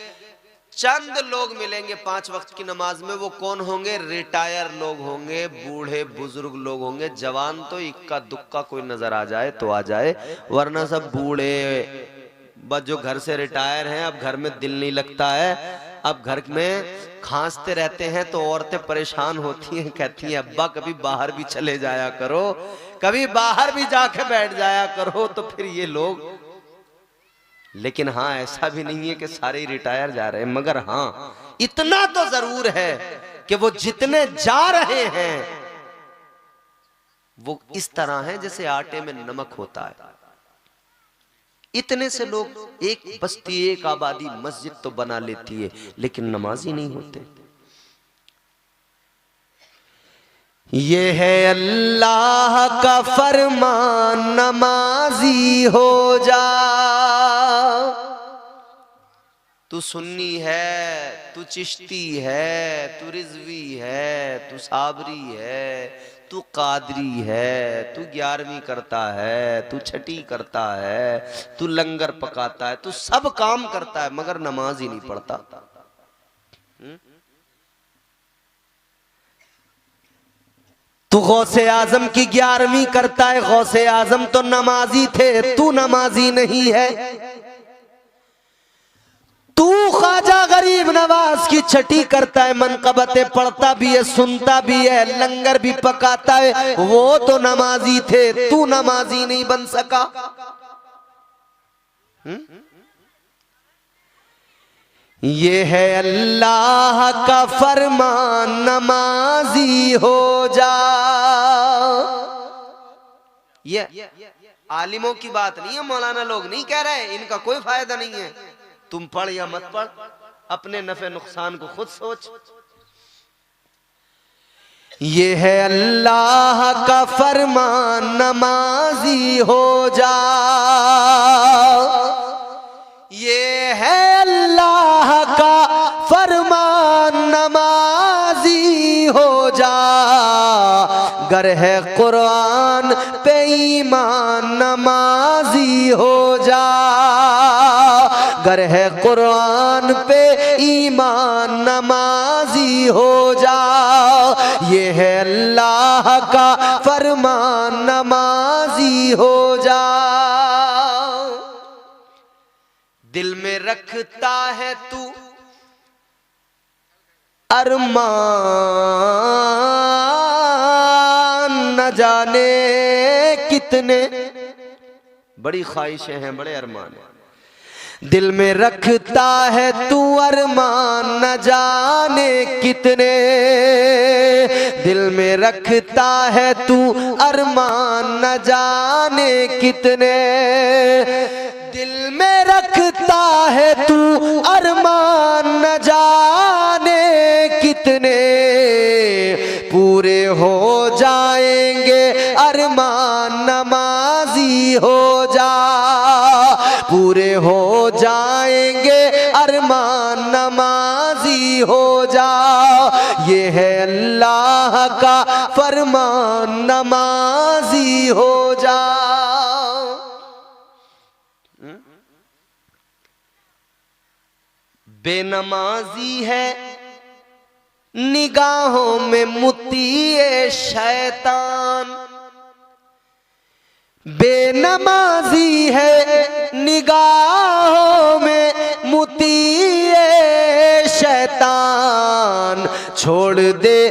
चंद लोग मिलेंगे 5 वक्त की नमाज में। वो कौन होंगे? रिटायर लोग होंगे, बूढ़े बुजुर्ग लोग होंगे। जवान तो इक्का दुक्का कोई नजर आ जाए तो आ जाए, वरना सब बूढ़े, बस जो घर से रिटायर हैं। अब घर में दिल नहीं लगता है, अब घर में खांसते रहते हैं तो औरतें परेशान होती हैं, कहती हैं अब्बा कभी बाहर भी चले जाया करो, कभी बाहर भी जाके बैठ जाया करो। तो फिर ये लोग, लेकिन हाँ ऐसा भी नहीं है कि सारे ही रिटायर जा रहे हैं, मगर हाँ इतना तो जरूर है कि वो जितने जा रहे हैं वो इस तरह है जैसे आटे में नमक होता है। इतने से लोग, एक बस्ती एक आबादी मस्जिद तो बना लेती है लेकिन नमाजी नहीं होते। ये है अल्लाह का फरमान, नमाजी हो जा। तू सुन्नी है, तू चिश्ती है, तू रिजवी है, तू साबरी है, तू कादरी है, तू 11वीं करता है, तू छठी करता है, तू लंगर पकाता है, तू सब काम करता है मगर नमाज ही नहीं पढ़ता। तू गौसे आजम की 11वीं करता है, गौसे आजम तो नमाजी थे, तू नमाजी नहीं है। तू ख्वाजा गरीब नवाज की छठी करता है, मनकबतें पढ़ता भी है, सुनता भी है, लंगर भी पकाता है, वो तो नमाजी थे, तू नमाजी नहीं बन सका। ये है अल्लाह का फरमान, नमाजी हो जा। ये आलिमों की बात नहीं है, मौलाना लोग नहीं कह रहे, इनका कोई फायदा नहीं है। तुम पढ़ या मत पढ़, अपने नफे नुकसान को खुद सोच। ये है अल्लाह का फरमान, नमाजी हो जा। ये है अल्लाह का फरमान, नमाजी हो जा। गर है कुरान पे ईमान, नमाजी हो जा। गर है कुरान पे ईमान, नमाजी हो जा। ये है अल्लाह का फरमान, नमाजी हो जा। दिल में रखता है तू अरमान, न जाने कितने, बड़ी ख्वाहिशें हैं, बड़े अरमान हैं। दिल में रखता है तू अरमान, न जाने कितने। दिल में रखता है तू अरमान, न जाने कितने। दिल में रखता है तू अरमान, न जाने कितने। पूरे हो जाएंगे अरमान, नमाजी हो जा। पूरे हो जाएंगे अरमान, नमाजी हो जा। ये है अल्लाह का फरमान, नमाजी हो जा। बेनमाजी है निगाहों में मुतीए शैतान। बेनमाजी है निगाहों में मुतीए शैतान। छोड़ दे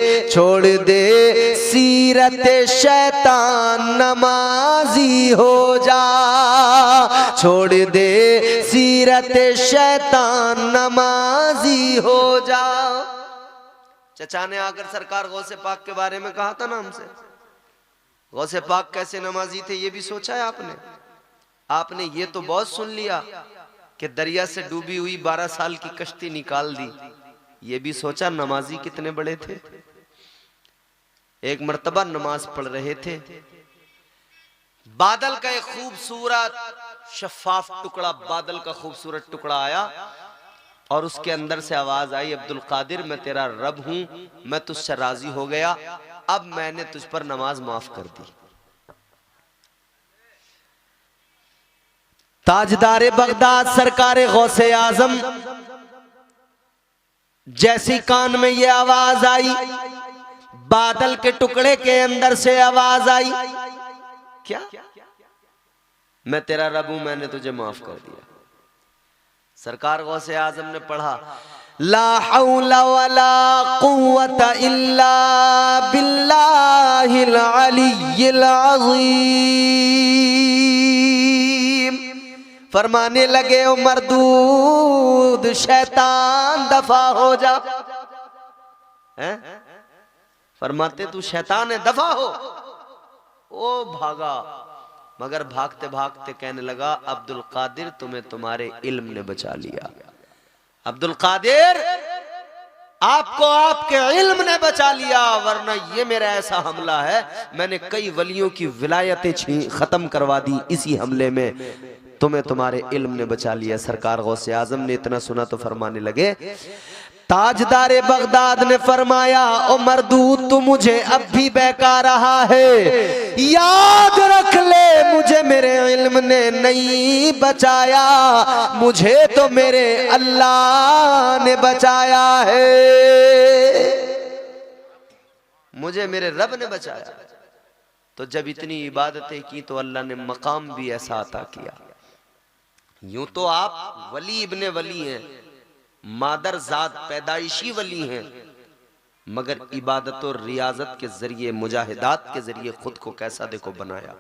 सीरत शैतान, नमाजी हो जा। छोड़ दे सीरत शैतान, नमाजी हो जा। चचा ने आकर सरकार गौसे पाक के बारे में कहा था ना हमसे, गौसे पाक कैसे नमाजी थे ये भी सोचा है आपने? आपने ये तो बहुत सुन लिया कि दरिया से डूबी हुई 12 साल की कश्ती निकाल दी, ये भी सोचा नमाजी कितने बड़े थे। एक मर्तबा नमाज पढ़ रहे थे, बादल का एक खूबसूरत शफाफ टुकड़ा, बादल का खूबसूरत टुकड़ा आया और उसके अंदर से आवाज आई, अब्दुल कादिर मैं तेरा रब हूं, मैं तुझसे राजी हो गया, अब मैंने तुझ पर नमाज माफ कर दी। ताजदार बगदाद सरकार गौसे आजम जैसी कान में ये आवाज आई, बादल के टुकड़े के अंदर से आवाज आई, क्या मैं तेरा रब हूं, मैंने तुझे माफ कर दिया। सरकार गौसे आजम ने पढ़ा, ला हौला वला कुव्वता इल्ला बिल्लाहिल अलिय्यिल अज़ीम। फरमाने लगे, ओ मरदूद शैतान दफा हो जा। हैं? फरमाते तू शैतान है, दफा हो। ओ भागा, मगर भागते भागते कहने लगा, अब्दुल कादिर तुम्हें तुम्हारे इल्म ने बचा लिया। अब्दुल कादिर आपको आपके इल्म ने बचा लिया, वरना ये मेरा ऐसा हमला है, मैंने कई वलियों की विलायतें खत्म करवा दी इसी हमले में, तुम्हें तुम्हारे इल्म ने बचा लिया। सरकार गौसे आजम ने इतना सुना तो फरमाने लगे, ताजदार बगदाद ने फरमाया, ओ मरदूद तू मुझे अब भी बहका रहा है, याद रख ले मुझे मेरे इल्म ने नहीं बचाया, मुझे तो मेरे अल्लाह ने बचाया है, मुझे मेरे रब ने बचाया। तो जब इतनी इबादतें की तो अल्लाह ने मकाम भी ऐसा अता किया। यूं तो आप वली इब्ने वली हैं, मादर जात पैदाइशी वली हैं, मगर इबादत और रियाजत के जरिए, मुजाहिदात के जरिए खुद को कैसा देखो बनाया।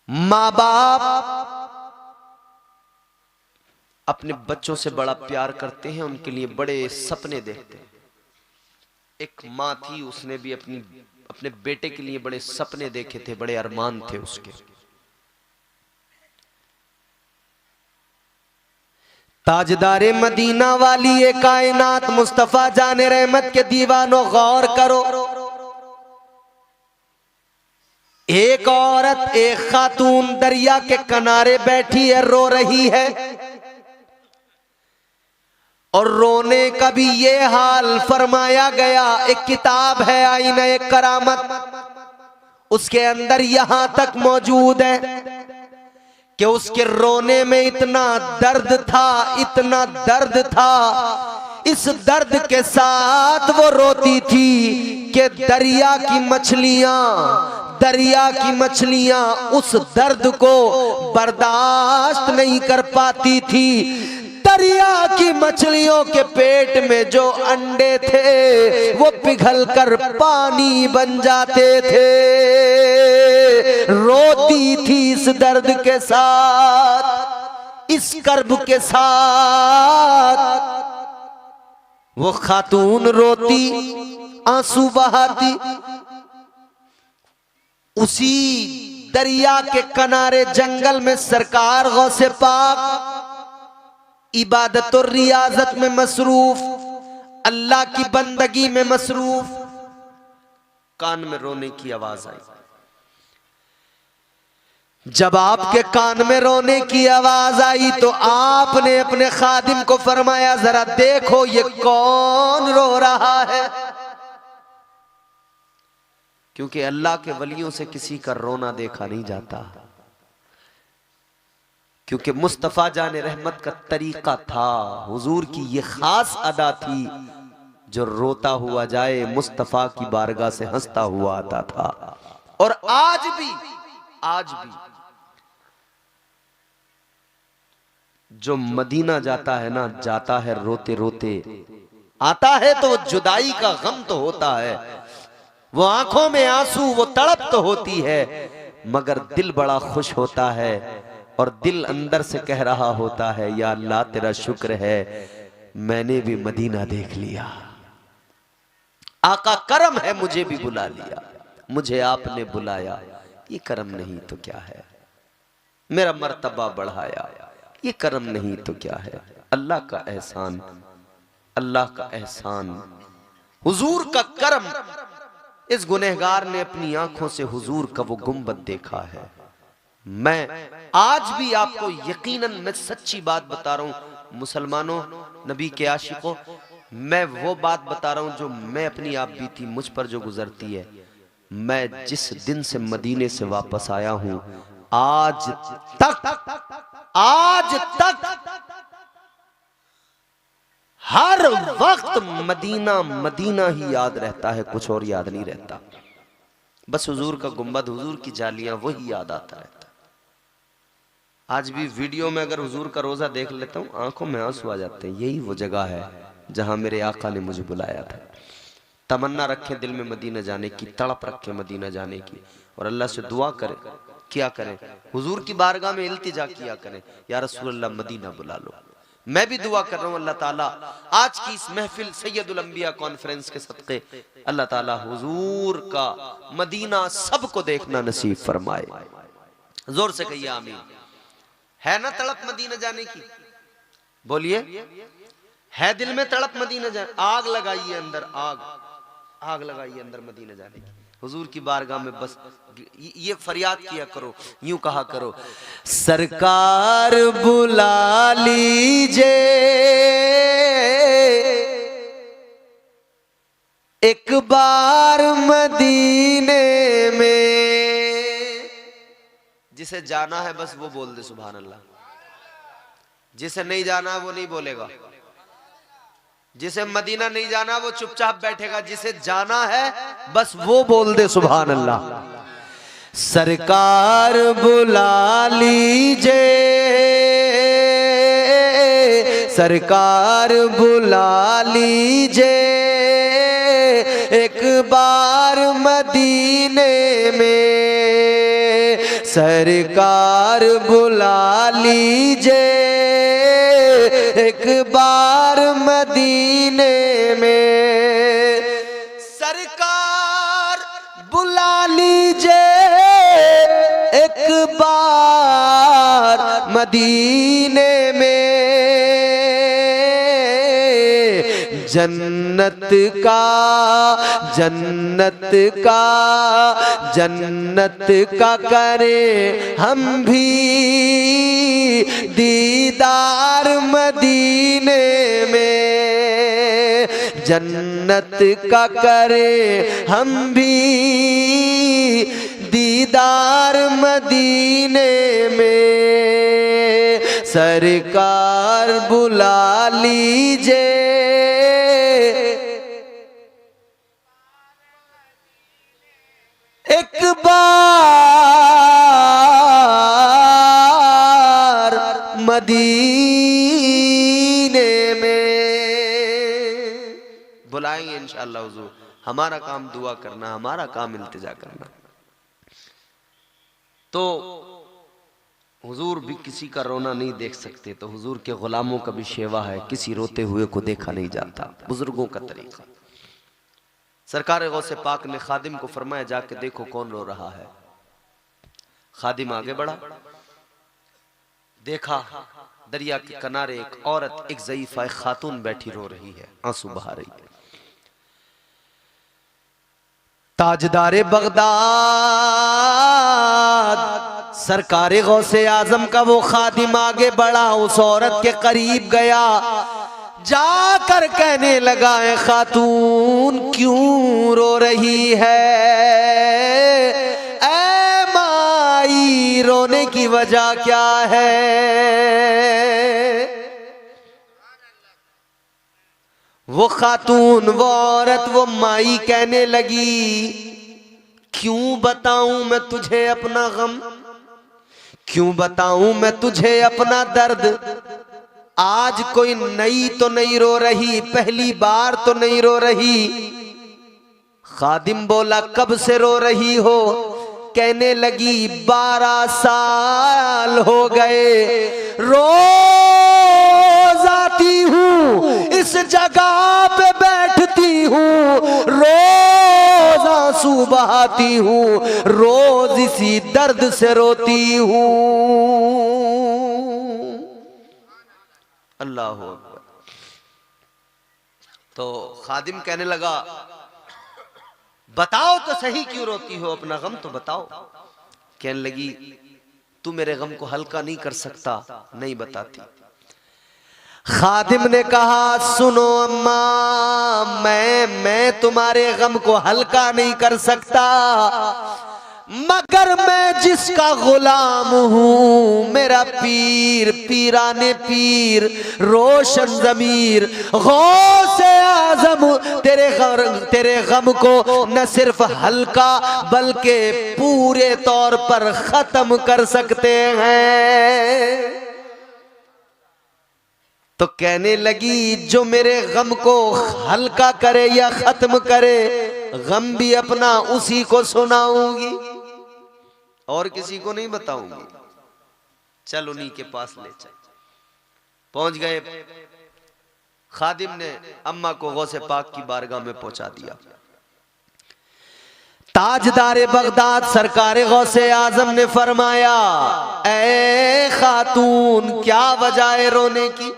माँ बाप अपने बच्चों से बड़ा प्यार करते हैं, उनके लिए बड़े सपने देखते हैं। एक माँ थी, उसने भी अपने बेटे के लिए बड़े सपने देखे थे, बड़े अरमान थे उसके। ताजदारे मदीना वाली ये कायनात मुस्तफा जाने रहमत के दीवानों गौर करो, एक औरत, एक खातून दरिया के किनारे बैठी है, रो रही है, और रोने का भी ये हाल फरमाया गया। एक किताब है आईना करामत, उसके अंदर यहां तक मौजूद है कि उसके रोने में इतना दर्द था, इतना दर्द था, इस दर्द के साथ वो रोती थी कि दरिया की मछलियां उस दर्द को बर्दाश्त नहीं कर पाती थी। दरिया की मछलियों के पेट में जो अंडे थे वो पिघल कर पानी बन जाते थे। रोती थी इस दर्द के साथ, इस कर्ब के साथ। वो खातून रोती, आंसू बहाती, उसी दरिया के किनारे जंगल में सरकार गौसे पाक इबादत और रियाजत में मसरूफ, अल्लाह की बंदगी में मसरूफ। कान में रोने की आवाज आई। जब आपके कान में रोने की आवाज आई तो आपने अपने खादिम को फरमाया, जरा देखो ये कौन रो रहा है। क्योंकि अल्लाह के वलियों से किसी का रोना देखा नहीं जाता, क्योंकि मुस्तफा जाने रहमत का तरीका था, हुजूर की ये खास अदा थी, जो रोता हुआ जाए मुस्तफा की बारगाह से हंसता हुआ आता था। और आज भी जो मदीना जाता है ना, जाता है रोते रोते, आता है तो जुदाई का गम तो होता है, वो आंखों में आंसू, वो तड़प तो होती है, मगर दिल बड़ा खुश होता है और दिल अंदर से कह रहा होता है, या अल्लाह तेरा शुक्र है मैंने भी मदीना देख लिया, आका करम है मुझे भी बुला लिया, मुझे आपने बुलाया, ये करम नहीं तो क्या है, मेरा मर्तबा बढ़ाया, ये करम नहीं तो क्या है। अल्लाह का एहसान, अल्लाह का एहसान, हुजूर का करम, इस गुनहगार ने अपनी आंखों से हुजूर का वो गुंबद देखा है। मैं आज भी आपको यकीनन मैं सच्ची बात बता रहा हूं मुसलमानों, नबी के आशिकों, मैं वो बात बता रहा हूं जो मैं अपनी आप बीती मुझ पर जो गुजरती है। मैं जिस दिन से मदीने से वापस आया हूं आज तक हर वक्त मदीना मदीना ही याद रहता है, कुछ और याद नहीं रहता। बस हुजूर का गुंबद, हुजूर की जालियां, वही याद आता रहता है। आज भी वीडियो में अगर हुजूर का रोजा देख लेता हूं आंखों में आंसू आ जाते हैं। यही वो जगह है जहां मेरे आका ने मुझे बुलाया था। तमन्ना रखे दिल में मदीना जाने की, तड़प रखे मदीना जाने की, और अल्लाह से दुआ करें, क्या करें, हुजूर की बारगाह में इल्तिजा किया करें, या रसूल अल्लाह मदीना बुला लो। मैं भी दुआ कर रहा हूं अल्लाह ताला आज की इस महफिल सैयदुल अंबिया कॉन्फ्रेंस के सदक़े अल्लाह ताला हुजूर का मदीना सबको देखना नसीब फरमाए। जोर से कहिए आमीन। है ना तड़प मदीना जाने की? बोलिए, है दिल में तड़प मदीना जाने? आग लगाइए अंदर, आग लगाइए अंदर मदीना जाने की। हुजूर की बारगाह में बस ये फरियाद किया करो, यूं कहा करो, सरकार बुला लीजिए एक बार मदीने में। जिसे जाना है बस वो बोल दे सुभान अल्लाह, जिसे नहीं जाना है वो नहीं बोलेगा। जिसे मदीना नहीं जाना वो चुपचाप बैठेगा, जिसे जाना है बस वो बोल दे सुभान अल्लाह। सरकार बुला लीजिए, सरकार बुला लीजिए एक बार मदीने में, सरकार बुला लीजिए एक बार मदीने में, सरकार बुला लीजिए एक बार मदीने में। जन्नत का जन्नत का जन्नत का करें हम भी दीदार मदीने में, जन्नत का करें हम भी दीदार मदीने में, सरकार बुला लीजिए एक बार मदीने में। बुलाएंगे इंशाअल्लाह हुजूर। हमारा काम दुआ करना, हमारा काम इल्तिजा करना। तो हुजूर भी किसी का रोना नहीं देख सकते, तो हुजूर के गुलामों का भी शेवा है, किसी रोते हुए को देखा नहीं जाता, बुजुर्गों का तरीका। सरकार गौसे पाक ने खादिम को फरमाया जाके देखो कौन रो रहा है। खादिम आगे बढ़ा, देखा दरिया के किनारे एक औरत, एक ज़ईफ़ा खातून बैठी रो रही है, आंसू बहा रही है। ताजदारे बगदाद सरकार गौसे आजम का वो खादिम आगे बढ़ा, उस औरत के करीब गया, जाकर कहने लगा, है खातून क्यों रो रही है? ऐ माई रोने की वजह क्या है? वो खातून, वो औरत, वो माई कहने लगी, क्यों बताऊं मैं तुझे अपना गम, क्यों बताऊं मैं तुझे अपना दर्द। आज कोई नई तो नहीं रो रही, पहली बार तो नहीं रो रही। खादिम बोला कब से रो रही हो? कहने लगी 12 साल हो गए, रोज आती हूँ इस जगह पे बैठती हूँ, रोज आंसू बहाती हूँ, रोज इसी दर्द से रोती हूँ। अल्लाह हू अकबर। तो खादिम कहने लगा बताओ तो सही क्यों रोती हो, अपना गम तो बताओ। कहने लगी तू मेरे गम को हल्का नहीं कर सकता, नहीं बताती। खादिम ने कहा सुनो अम्मा, मैं तुम्हारे गम को हल्का नहीं कर सकता, मगर मैं जिसका गुलाम हूं, मेरा पीर, पीराने पीर, रोशन ज़मीर, गौसे आज़म तेरे गम को न सिर्फ हल्का बल्कि पूरे तौर पर खत्म कर सकते हैं। तो कहने लगी जो मेरे गम को हल्का करे या खत्म करे, गम भी अपना उसी को सुनाऊंगी और किसी को नहीं बताऊंगी। चल उन्हीं के पास ले चल। पहुंच गए। खादिम ने अम्मा को गौसे पाक की बारगाह में पहुंचा दिया। ताजदार बगदाद सरकार गौसे आजम ने फरमाया, ऐ खातून क्या वजह है रोने की।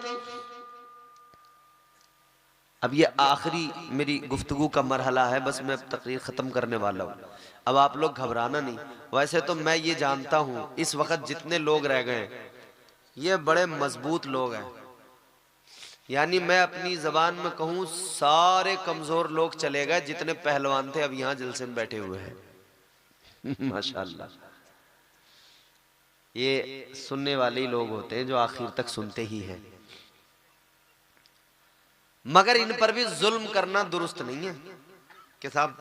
अब ये आखिरी मेरी गुफ्तगू का मरहला है, बस मैं तकरीर ख़त्म करने वाला हूँ। अब आप लोग घबराना नहीं। वैसे तो मैं ये जानता हूँ इस वक्त जितने लोग रह गए ये बड़े मजबूत लोग हैं, यानी मैं अपनी ज़बान में कहूँ सारे कमज़ोर लोग चले गए, जितने पहलवान थे अब यहाँ जलसे में बैठे हुए हैं। माशाल्लाह। ये सुनने वाले ही लोग होते हैं जो आखिर तक सुनते ही हैं, मगर इन पर भी जुल्म करना दुरुस्त नहीं है कि साहब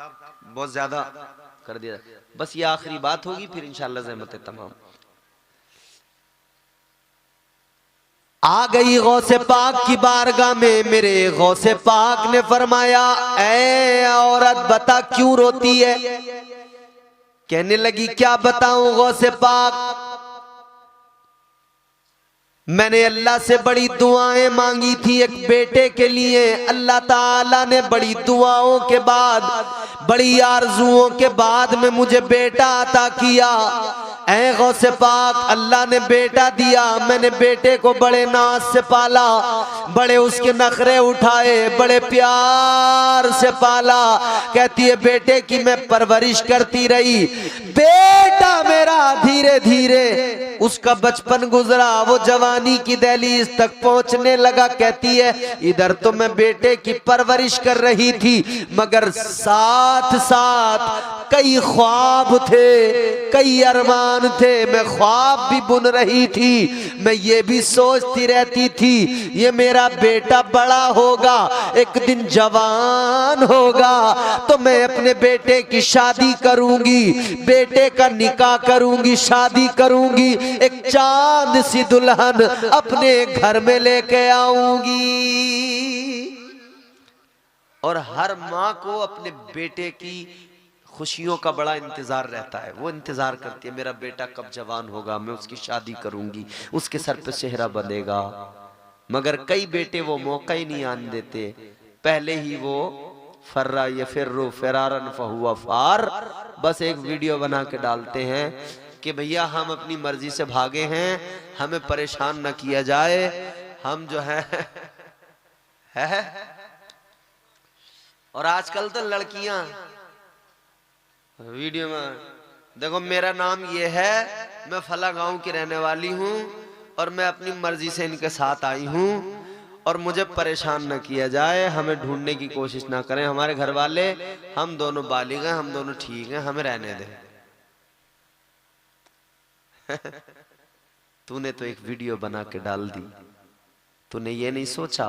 बहुत ज्यादा कर दिया। बस ये आखिरी बात होगी, फिर इंशाअल्लाह ज़हमत तमाम। आ गई गौसे पाक की बारगाह में। मेरे गौसे पाक ने फरमाया, ऐ औरत बता क्यों रोती है। कहने लगी क्या बताऊं गौसे पाक, मैंने अल्लाह से बड़ी दुआएं मांगी थी एक बेटे के लिए। अल्लाह ताला ने बड़ी दुआओं के बाद, बड़ी आरजुओं के बाद में मुझे बेटा अता किया। ऐ गौसे पाक अल्लाह ने बेटा दिया, मैंने बेटे को बड़े नाज से पाला, बड़े उसके नखरे उठाए, बड़े प्यार से पाला। कहती है बेटे की मैं परवरिश करती रही। बेटा मेरा धीरे धीरे उसका बचपन गुजरा, वो जवानी की दहलीज तक पहुंचने लगा। कहती है इधर तो मैं बेटे की परवरिश कर रही थी, मगर साथ साथ कई ख्वाब थे, कई अरमान थे। मैं ख्वाब भी बुन रही थी, मैं ये भी सोचती रहती थी ये मेरा बेटा बड़ा होगा, एक दिन जवान होगा तो मैं अपने बेटे की शादी करूंगी, बेटे का निकाह करूंगी, शादी करूंगी, एक चांद सी दुल्हन अपने घर में लेके आऊंगी। और हर माँ को अपने बेटे की खुशियों का बड़ा इंतजार रहता है। वो इंतजार करती है मेरा बेटा कब जवान होगा, मैं उसकी शादी करूंगी, उसके सर पे सेहरा बंधेगा। मगर कई बेटे वो मौका ही नहीं आने देते, पहले ही वो फर्रा ये फिर्रु फिरारन फहुआ फार, बस एक वीडियो बना के डालते हैं कि भैया हम अपनी मर्जी से भागे हैं, हमें परेशान न किया जाए, हम जो है और आजकल तो लड़कियां वीडियो में देखो मेरा नाम ये है, मैं फला गांव की रहने वाली हूँ और मैं अपनी मर्जी से इनके साथ आई हूँ और मुझे परेशान न किया जाए, हमें ढूंढने की कोशिश ना करें, हमारे घर वाले हम दोनों बालिग हैं, हम दोनों ठीक हैं, हमें रहने दें। तूने तो एक वीडियो बना के डाल दी, तूने ये नहीं सोचा,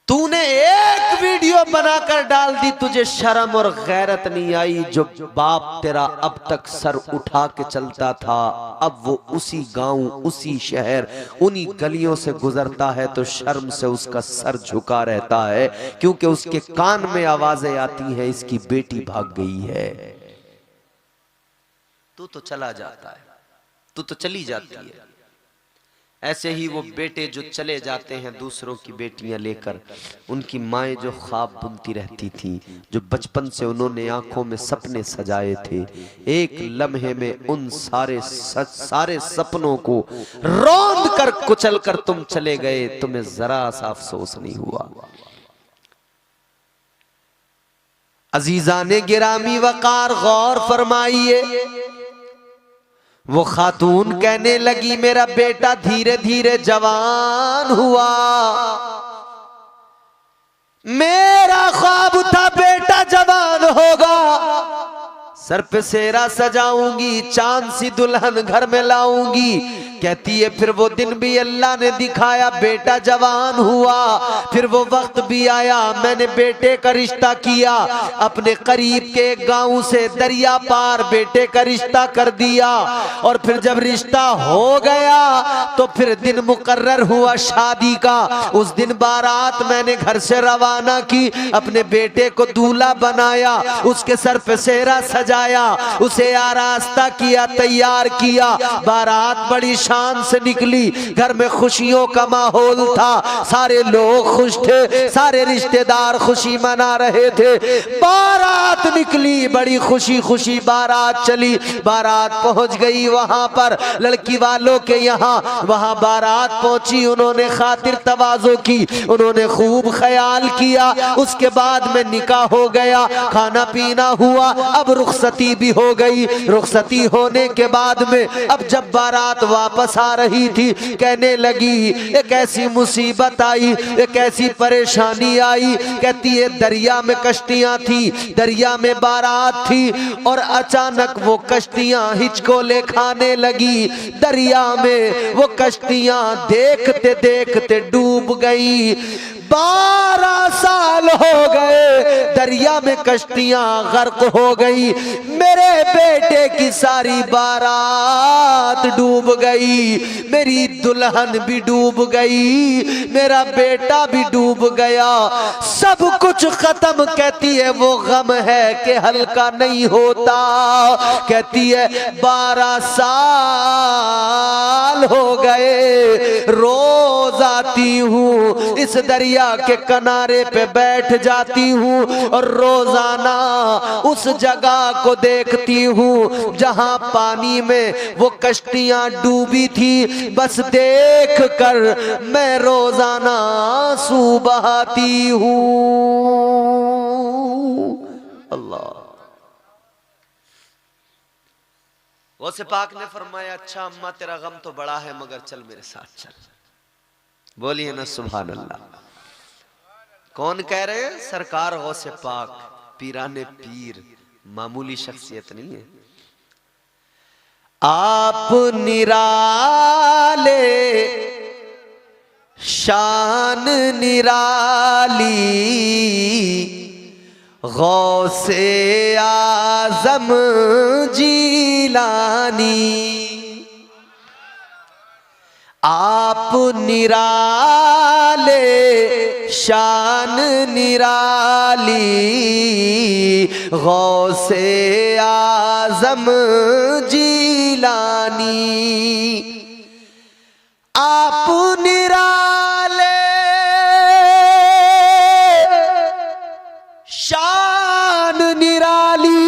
तूने एक वीडियो बनाकर डाल दी, तुझे शर्म और गैरत नहीं आई। जो बाप तेरा अब तक सर उठा के चलता था, अब वो उसी गांव, उसी शहर, उन्हीं गलियों से गुजरता है तो शर्म से उसका सर झुका रहता है, क्योंकि उसके कान में आवाजें आती हैं इसकी बेटी भाग गई है। तू तो चला जाता है, तू तो चली जाती है। ऐसे ही वो बेटे जो चले जाते हैं दूसरों की बेटियां लेकर, उनकी माएं जो ख्वाब बुनती रहती थी, जो बचपन से उन्होंने आंखों में सपने सजाए थे, एक लम्हे में उन सारे सपनों को रौंद कर कुचल कर तुम चले गए, तुम्हें जरा सा अफसोस नहीं हुआ। अजीजाने गिरामी वकार गौर फरमाइए, वो खातून कहने लगी मेरा बेटा धीरे धीरे जवान हुआ, मेरा ख्वाब था बेटा जवान होगा, सर पे सेहरा सजाऊंगी, चांद सी दुल्हन घर में लाऊंगी। कहती है फिर वो दिन भी अल्लाह ने दिखाया, बेटा जवान हुआ। फिर वो वक्त भी आया, मैंने बेटे का रिश्ता किया, अपने करीब के गांव से दरिया पार बेटे का रिश्ता कर दिया। और फिर जब रिश्ता हो गया तो फिर दिन मुकर्रर हुआ शादी का। उस दिन बारात मैंने घर से रवाना की, अपने बेटे को दूल्हा बनाया, उसके सर पे सेहरा सजाया, उसे आरास्ता किया, तैयार किया। बारात बड़ी शान से निकली, घर में खुशियों का माहौल था, सारे लोग खुश थे, सारे रिश्तेदार खुशी मना रहे थे। बारात निकली, बड़ी खुशी खुशी बारात चली। बारात पहुंच गई वहां पर लड़की वालों के यहाँ, वहां बारात पहुंची, उन्होंने खातिर तवाज़ो की, उन्होंने खूब ख्याल किया। उसके बाद में निकाह हो गया, खाना पीना हुआ, अब रुखसती भी हो गई। रुखसती होने के बाद में अब जब बारात वापस आ रही थी, कहने लगी एक ऐसी मुसीबत आई, एक ऐसी परेशानी आई। कहती है दरिया में कश्तियां थी, दरिया में बारात थी, और अचानक वो कश्तियां हिचकोले खाने लगी। दरिया में वो कश्तियां देखते देखते डूब गई। 12 साल हो गए, दरिया में कश्तियां गर्क हो गई। मेरे बेटे की सारी बारात डूब गई, मेरी दुल्हन भी डूब गई, मेरा बेटा भी डूब गया, सब कुछ खत्म। कहती है वो गम है कि हल्का नहीं होता। कहती है 12 साल हो गए, रोज आती हूँ इस दरिया के किनारे पे बैठ जाती हूँ और रोजाना उस जगह को देखती हूँ जहां पानी में वो कश्तियां डूबी थी। बस देख कर मैं रोजाना आंसू बहाती हूँ। अल्लाह। गौसे पाक ने फरमाया अच्छा अम्मा तेरा गम तो बड़ा है मगर चल मेरे साथ चल। बोलिए ना सुभान अल्लाह। कौन कह रहे हैं? सरकार गौसे पाक, पीराने पीर, मामूली शख्सियत नहीं है। आप निराले, शान निराली, गौसे आजम जीलानी। आप निराले, शान निराली, गौसे आजम जीलानी। आप निराले, शान निराली,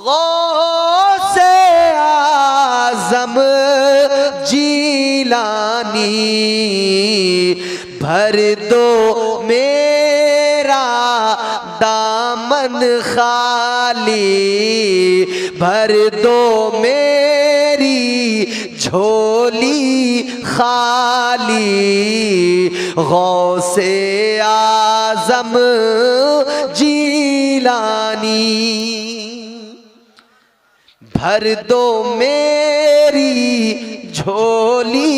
गौसे आजम जीलानी। भर दो मेरा दामन खाली, भर दो मेरी झोली खाली, गौसे आजम जीलानी। भर दो मेरी झोली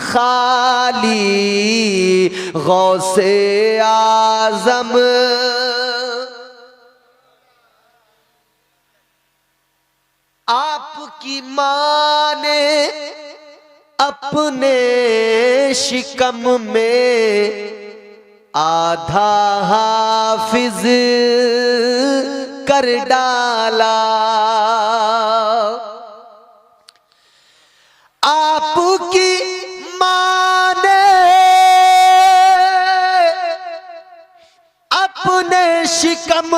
खाली, गौसे आजम। आपकी माँ ने अपने शिकम में आधा हाफिज कर डाला। आपकी माँ ने अपने शिकम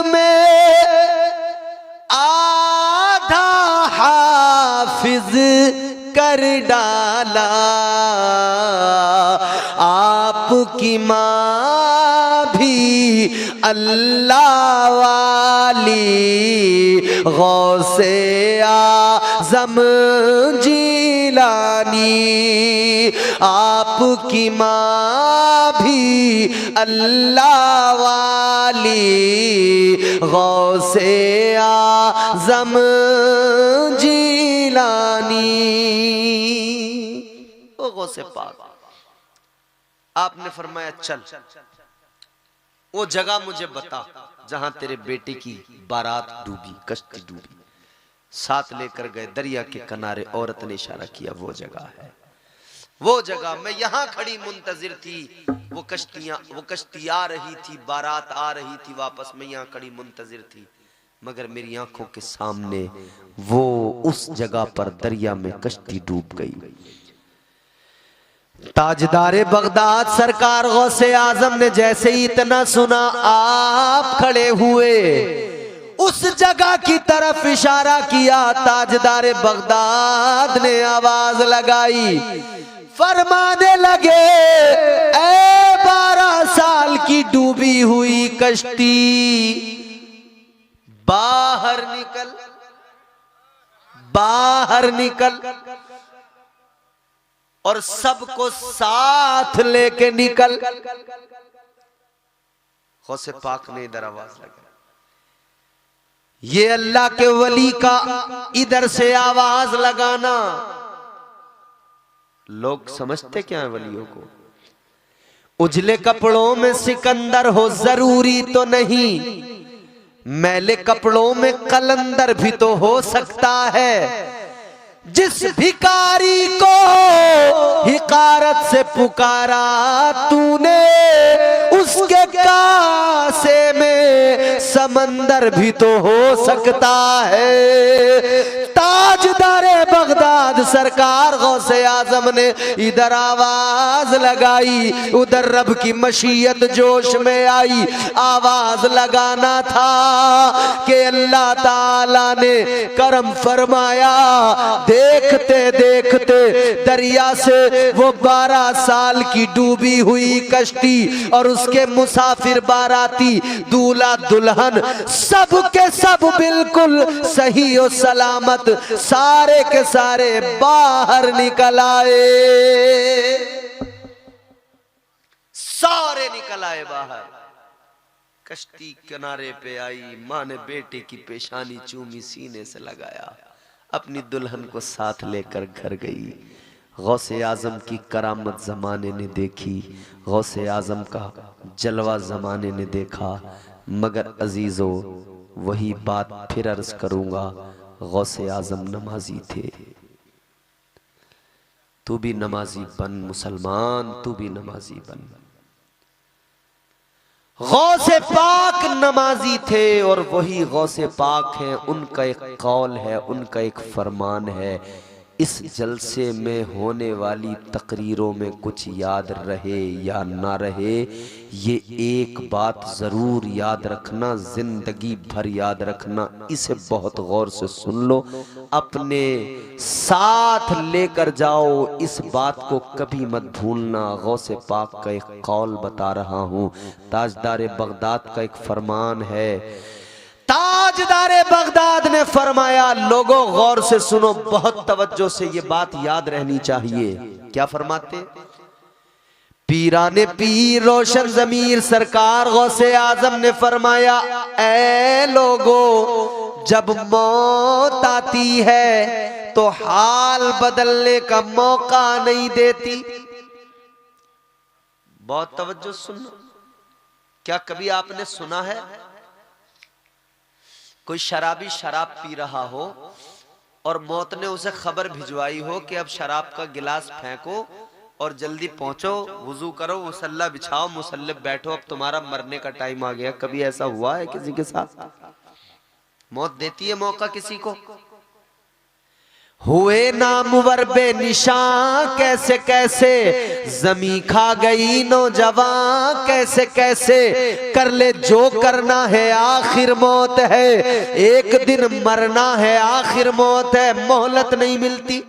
में आधा हाफिज कर डाला। आपकी माँ भी अल्लाह वाली गौसे आज़म जीलानी, आपकी माँ भी अल्लाह वाली गौसे आज़म जीलानी। ओ गौसे पाक, आपने फरमाया चल वो जगह मुझे बता जहां तेरे बेटे की बारात डूबी, कश्ती डूबी। साथ लेकर गए, दरिया के किनारे औरत ने इशारा किया वो जगह है, वो जगह। मैं यहां खड़ी मुंतजिर थी, वो कश्ती आ रही थी, बारात आ रही थी वापस, मैं यहां खड़ी मुंतजिर थी, मगर मेरी आंखों के सामने वो उस जगह पर दरिया में कश्ती डूब गई। ताजदारे बगदाद सरकार गौसे आजम ने जैसे ही इतना सुना, आप खड़े हुए, उस जगह की तरफ इशारा किया। ताजदारे बगदाद ने आवाज लगाई, फरमाने लगे, ऐ 12 साल की डूबी हुई कश्ती, बाहर निकल, बाहर निकल और सबको साथ लेके निकल। गौसे पाक ने इधर आवाज लगाई। ये अल्लाह के वली का इधर से आवाज लगाना, लोग समझते क्या है वलियों को? उजले कपड़ों में सिकंदर हो जरूरी तो नहीं, मैले कपड़ों में कलंदर भी तो हो सकता है। जिस भिखारी को हिकारत से पुकारा तूने, उसके कासे में समंदर भी तो हो सकता है। ताजदारे बगदाद सरकार गौसे आजम ने इधर आवाज लगाई, उधर रब की मशीयत जोश में आई। आवाज लगाना था कि अल्लाह ताला ने करम फरमाया। देखते देखते दरिया से वो 12 साल की डूबी हुई कश्ती और उसके मुसाफिर बाराती दूल्हा दुल्हन सब के सब बिल्कुल सही और सलामत सारे के सारे बाहर निकल आए, सारे निकल आए बाहर। कश्ती किनारे पे आई, माँ ने बेटे की पेशानी चूमी, सीने से लगाया, अपनी दुल्हन को साथ लेकर घर गई। गौसे आजम की करामत जमाने ने देखी, गौसे आजम का जलवा जमाने ने देखा, मगर अजीजो वही बात फिर अर्ज करूंगा, गौसे आजम नमाजी थे। तू भी नमाजी बन मुसलमान, तू भी नमाजी बन। गौसे पाक नमाजी थे और वही गौसे पाक हैं। उनका एक कौल है, उनका एक फरमान है, इस जलसे में होने वाली तकरीरों में कुछ याद रहे या ना रहे, ये एक बात जरूर याद रखना, जिंदगी भर याद रखना। इसे बहुत गौर से सुन लो, अपने साथ लेकर जाओ, इस बात को कभी मत भूलना। गौसे पाक का एक कौल बता रहा हूँ, ताजदारे बगदाद का एक फरमान है। ताजदारे बगदाद ने फरमाया, लोगों गौर से सुनो, बहुत तवज्जो से ये बात याद रहनी चाहिए। क्या फरमाते? पीराने पीर रोशन जमीर सरकार गौसे आजम ने फरमाया, ऐ लोगों, जब मौत आती है तो हाल बदलने का मौका नहीं देती। बहुत तवज्जो सुनो। क्या कभी आपने सुना है कोई शराबी शराब पी रहा हो और मौत ने उसे खबर भिजवाई हो कि अब शराब का गिलास फेंको और जल्दी पहुंचो, वुजू करो, मुसल्ला बिछाओ, मुसल्ले बैठो, अब तुम्हारा मरने का टाइम आ गया? कभी ऐसा हुआ है किसी के साथ? मौत देती है मौका किसी को। हुए नामवर बेनिशां कैसे कैसे, जमी खा गई नौजवान कैसे कैसे, कर ले जो करना है आखिर मौत है, एक दिन मरना है आखिर मौत है, मोहलत नहीं मिलती।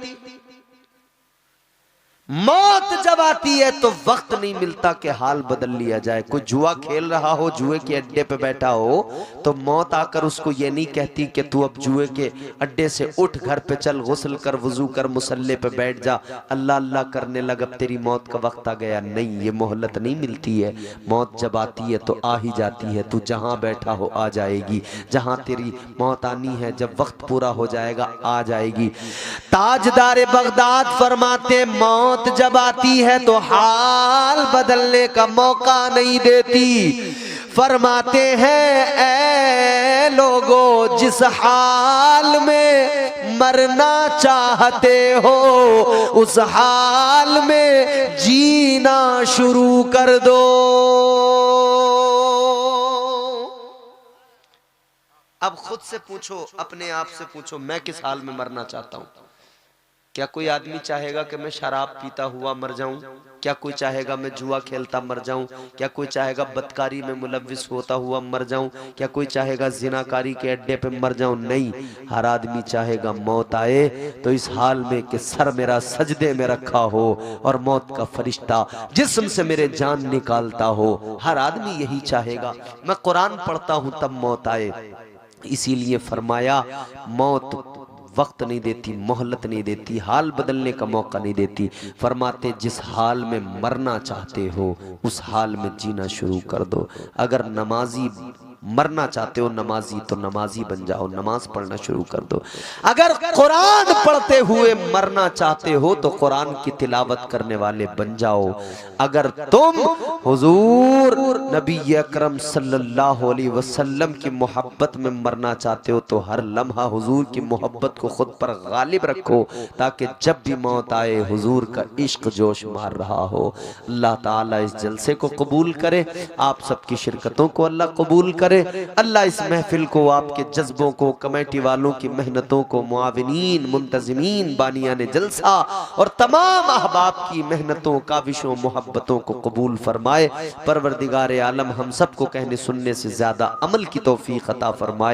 मौत जब आती है तो वक्त नहीं मिलता कि हाल बदल लिया जाए। कोई जुआ खेल रहा हो, जुए के अड्डे पे बैठा हो, तो मौत आकर उसको ये नहीं कहती कि तू अब जुए के अड्डे से उठ, घर पे चल, गुस्ल कर, वजू कर, मुसल्ले पे बैठ जा, अल्लाह अल्लाह करने लग, अब तेरी मौत का वक्त आ गया। नहीं, ये मोहलत नहीं मिलती है। मौत जब आती है तो आ ही जाती है। तू जहां बैठा हो आ जाएगी। जहां तेरी मौत आनी है, जब वक्त पूरा हो जाएगा आ जाएगी। ताजदार बगदाद फरमाते मौत जब आती है तो हाल बदलने का मौका नहीं देती। फरमाते हैं ऐ लोगो, जिस हाल में मरना चाहते हो उस हाल में जीना शुरू कर दो। अब खुद से पूछो, अपने आप से पूछो, मैं किस हाल में मरना चाहता हूं? क्या कोई आदमी चाहेगा कि मैं शराब पीता हुआ मर जाऊं? क्या कोई चाहेगा मैं जुआ खेलता मर जाऊं? क्या कोई चाहेगा बदकारी में मुलव्विस होता हुआ मर जाऊं? क्या कोई चाहेगा जिनाकारी के अड्डे पे मर जाऊं? नहीं, हर आदमी चाहेगा मौत आए तो इस हाल में कि सर मेरा सजदे में रखा हो और मौत का फरिश्ता जिस्म से मेरे जान निकालता हो। हर आदमी यही चाहेगा। मैं कुरान पढ़ता हूं तब मौत आए। इसीलिए फरमाया मौत वक्त नहीं देती, मोहलत नहीं देती, हाल बदलने का मौका नहीं देती। फरमाते जिस हाल में मरना चाहते हो उस हाल में जीना शुरू कर दो। अगर नमाजी मरना चाहते हो नमाजी, तो नमाजी बन जाओ, नमाज पढ़ना शुरू कर दो। अगर कुरान पढ़ते हुए मरना चाहते हो तो कुरान की तिलावत करने वाले बन जाओ। अगर तुम हुजूर नबी अकरम सल्लल्लाहु अलैहि वसल्लम की मोहब्बत में मरना चाहते हो तो हर लम्हा हुजूर की मोहब्बत को खुद पर गालिब रखो, ताकि जब भी मौत आए हुजूर का इश्क जोश मार रहा हो। अल्लाह ताला इस जलसे को कबूल करे, आप सबकी शिरकतों को अल्लाह कबूल करे। अल्लाह इस महफिल को, आपके जज्बों को, कमेटी वालों की मेहनतों को, मुआविनीन, मुंतजिमीन, बानियाने जलसा और तमाम अहबाब की मेहनतों, काविशों, मोहब्बतों को कबूल फरमाए। परवरदिगार आलम हम सबको कहने सुनने से ज्यादा अमल की तौफीक अता फरमाए।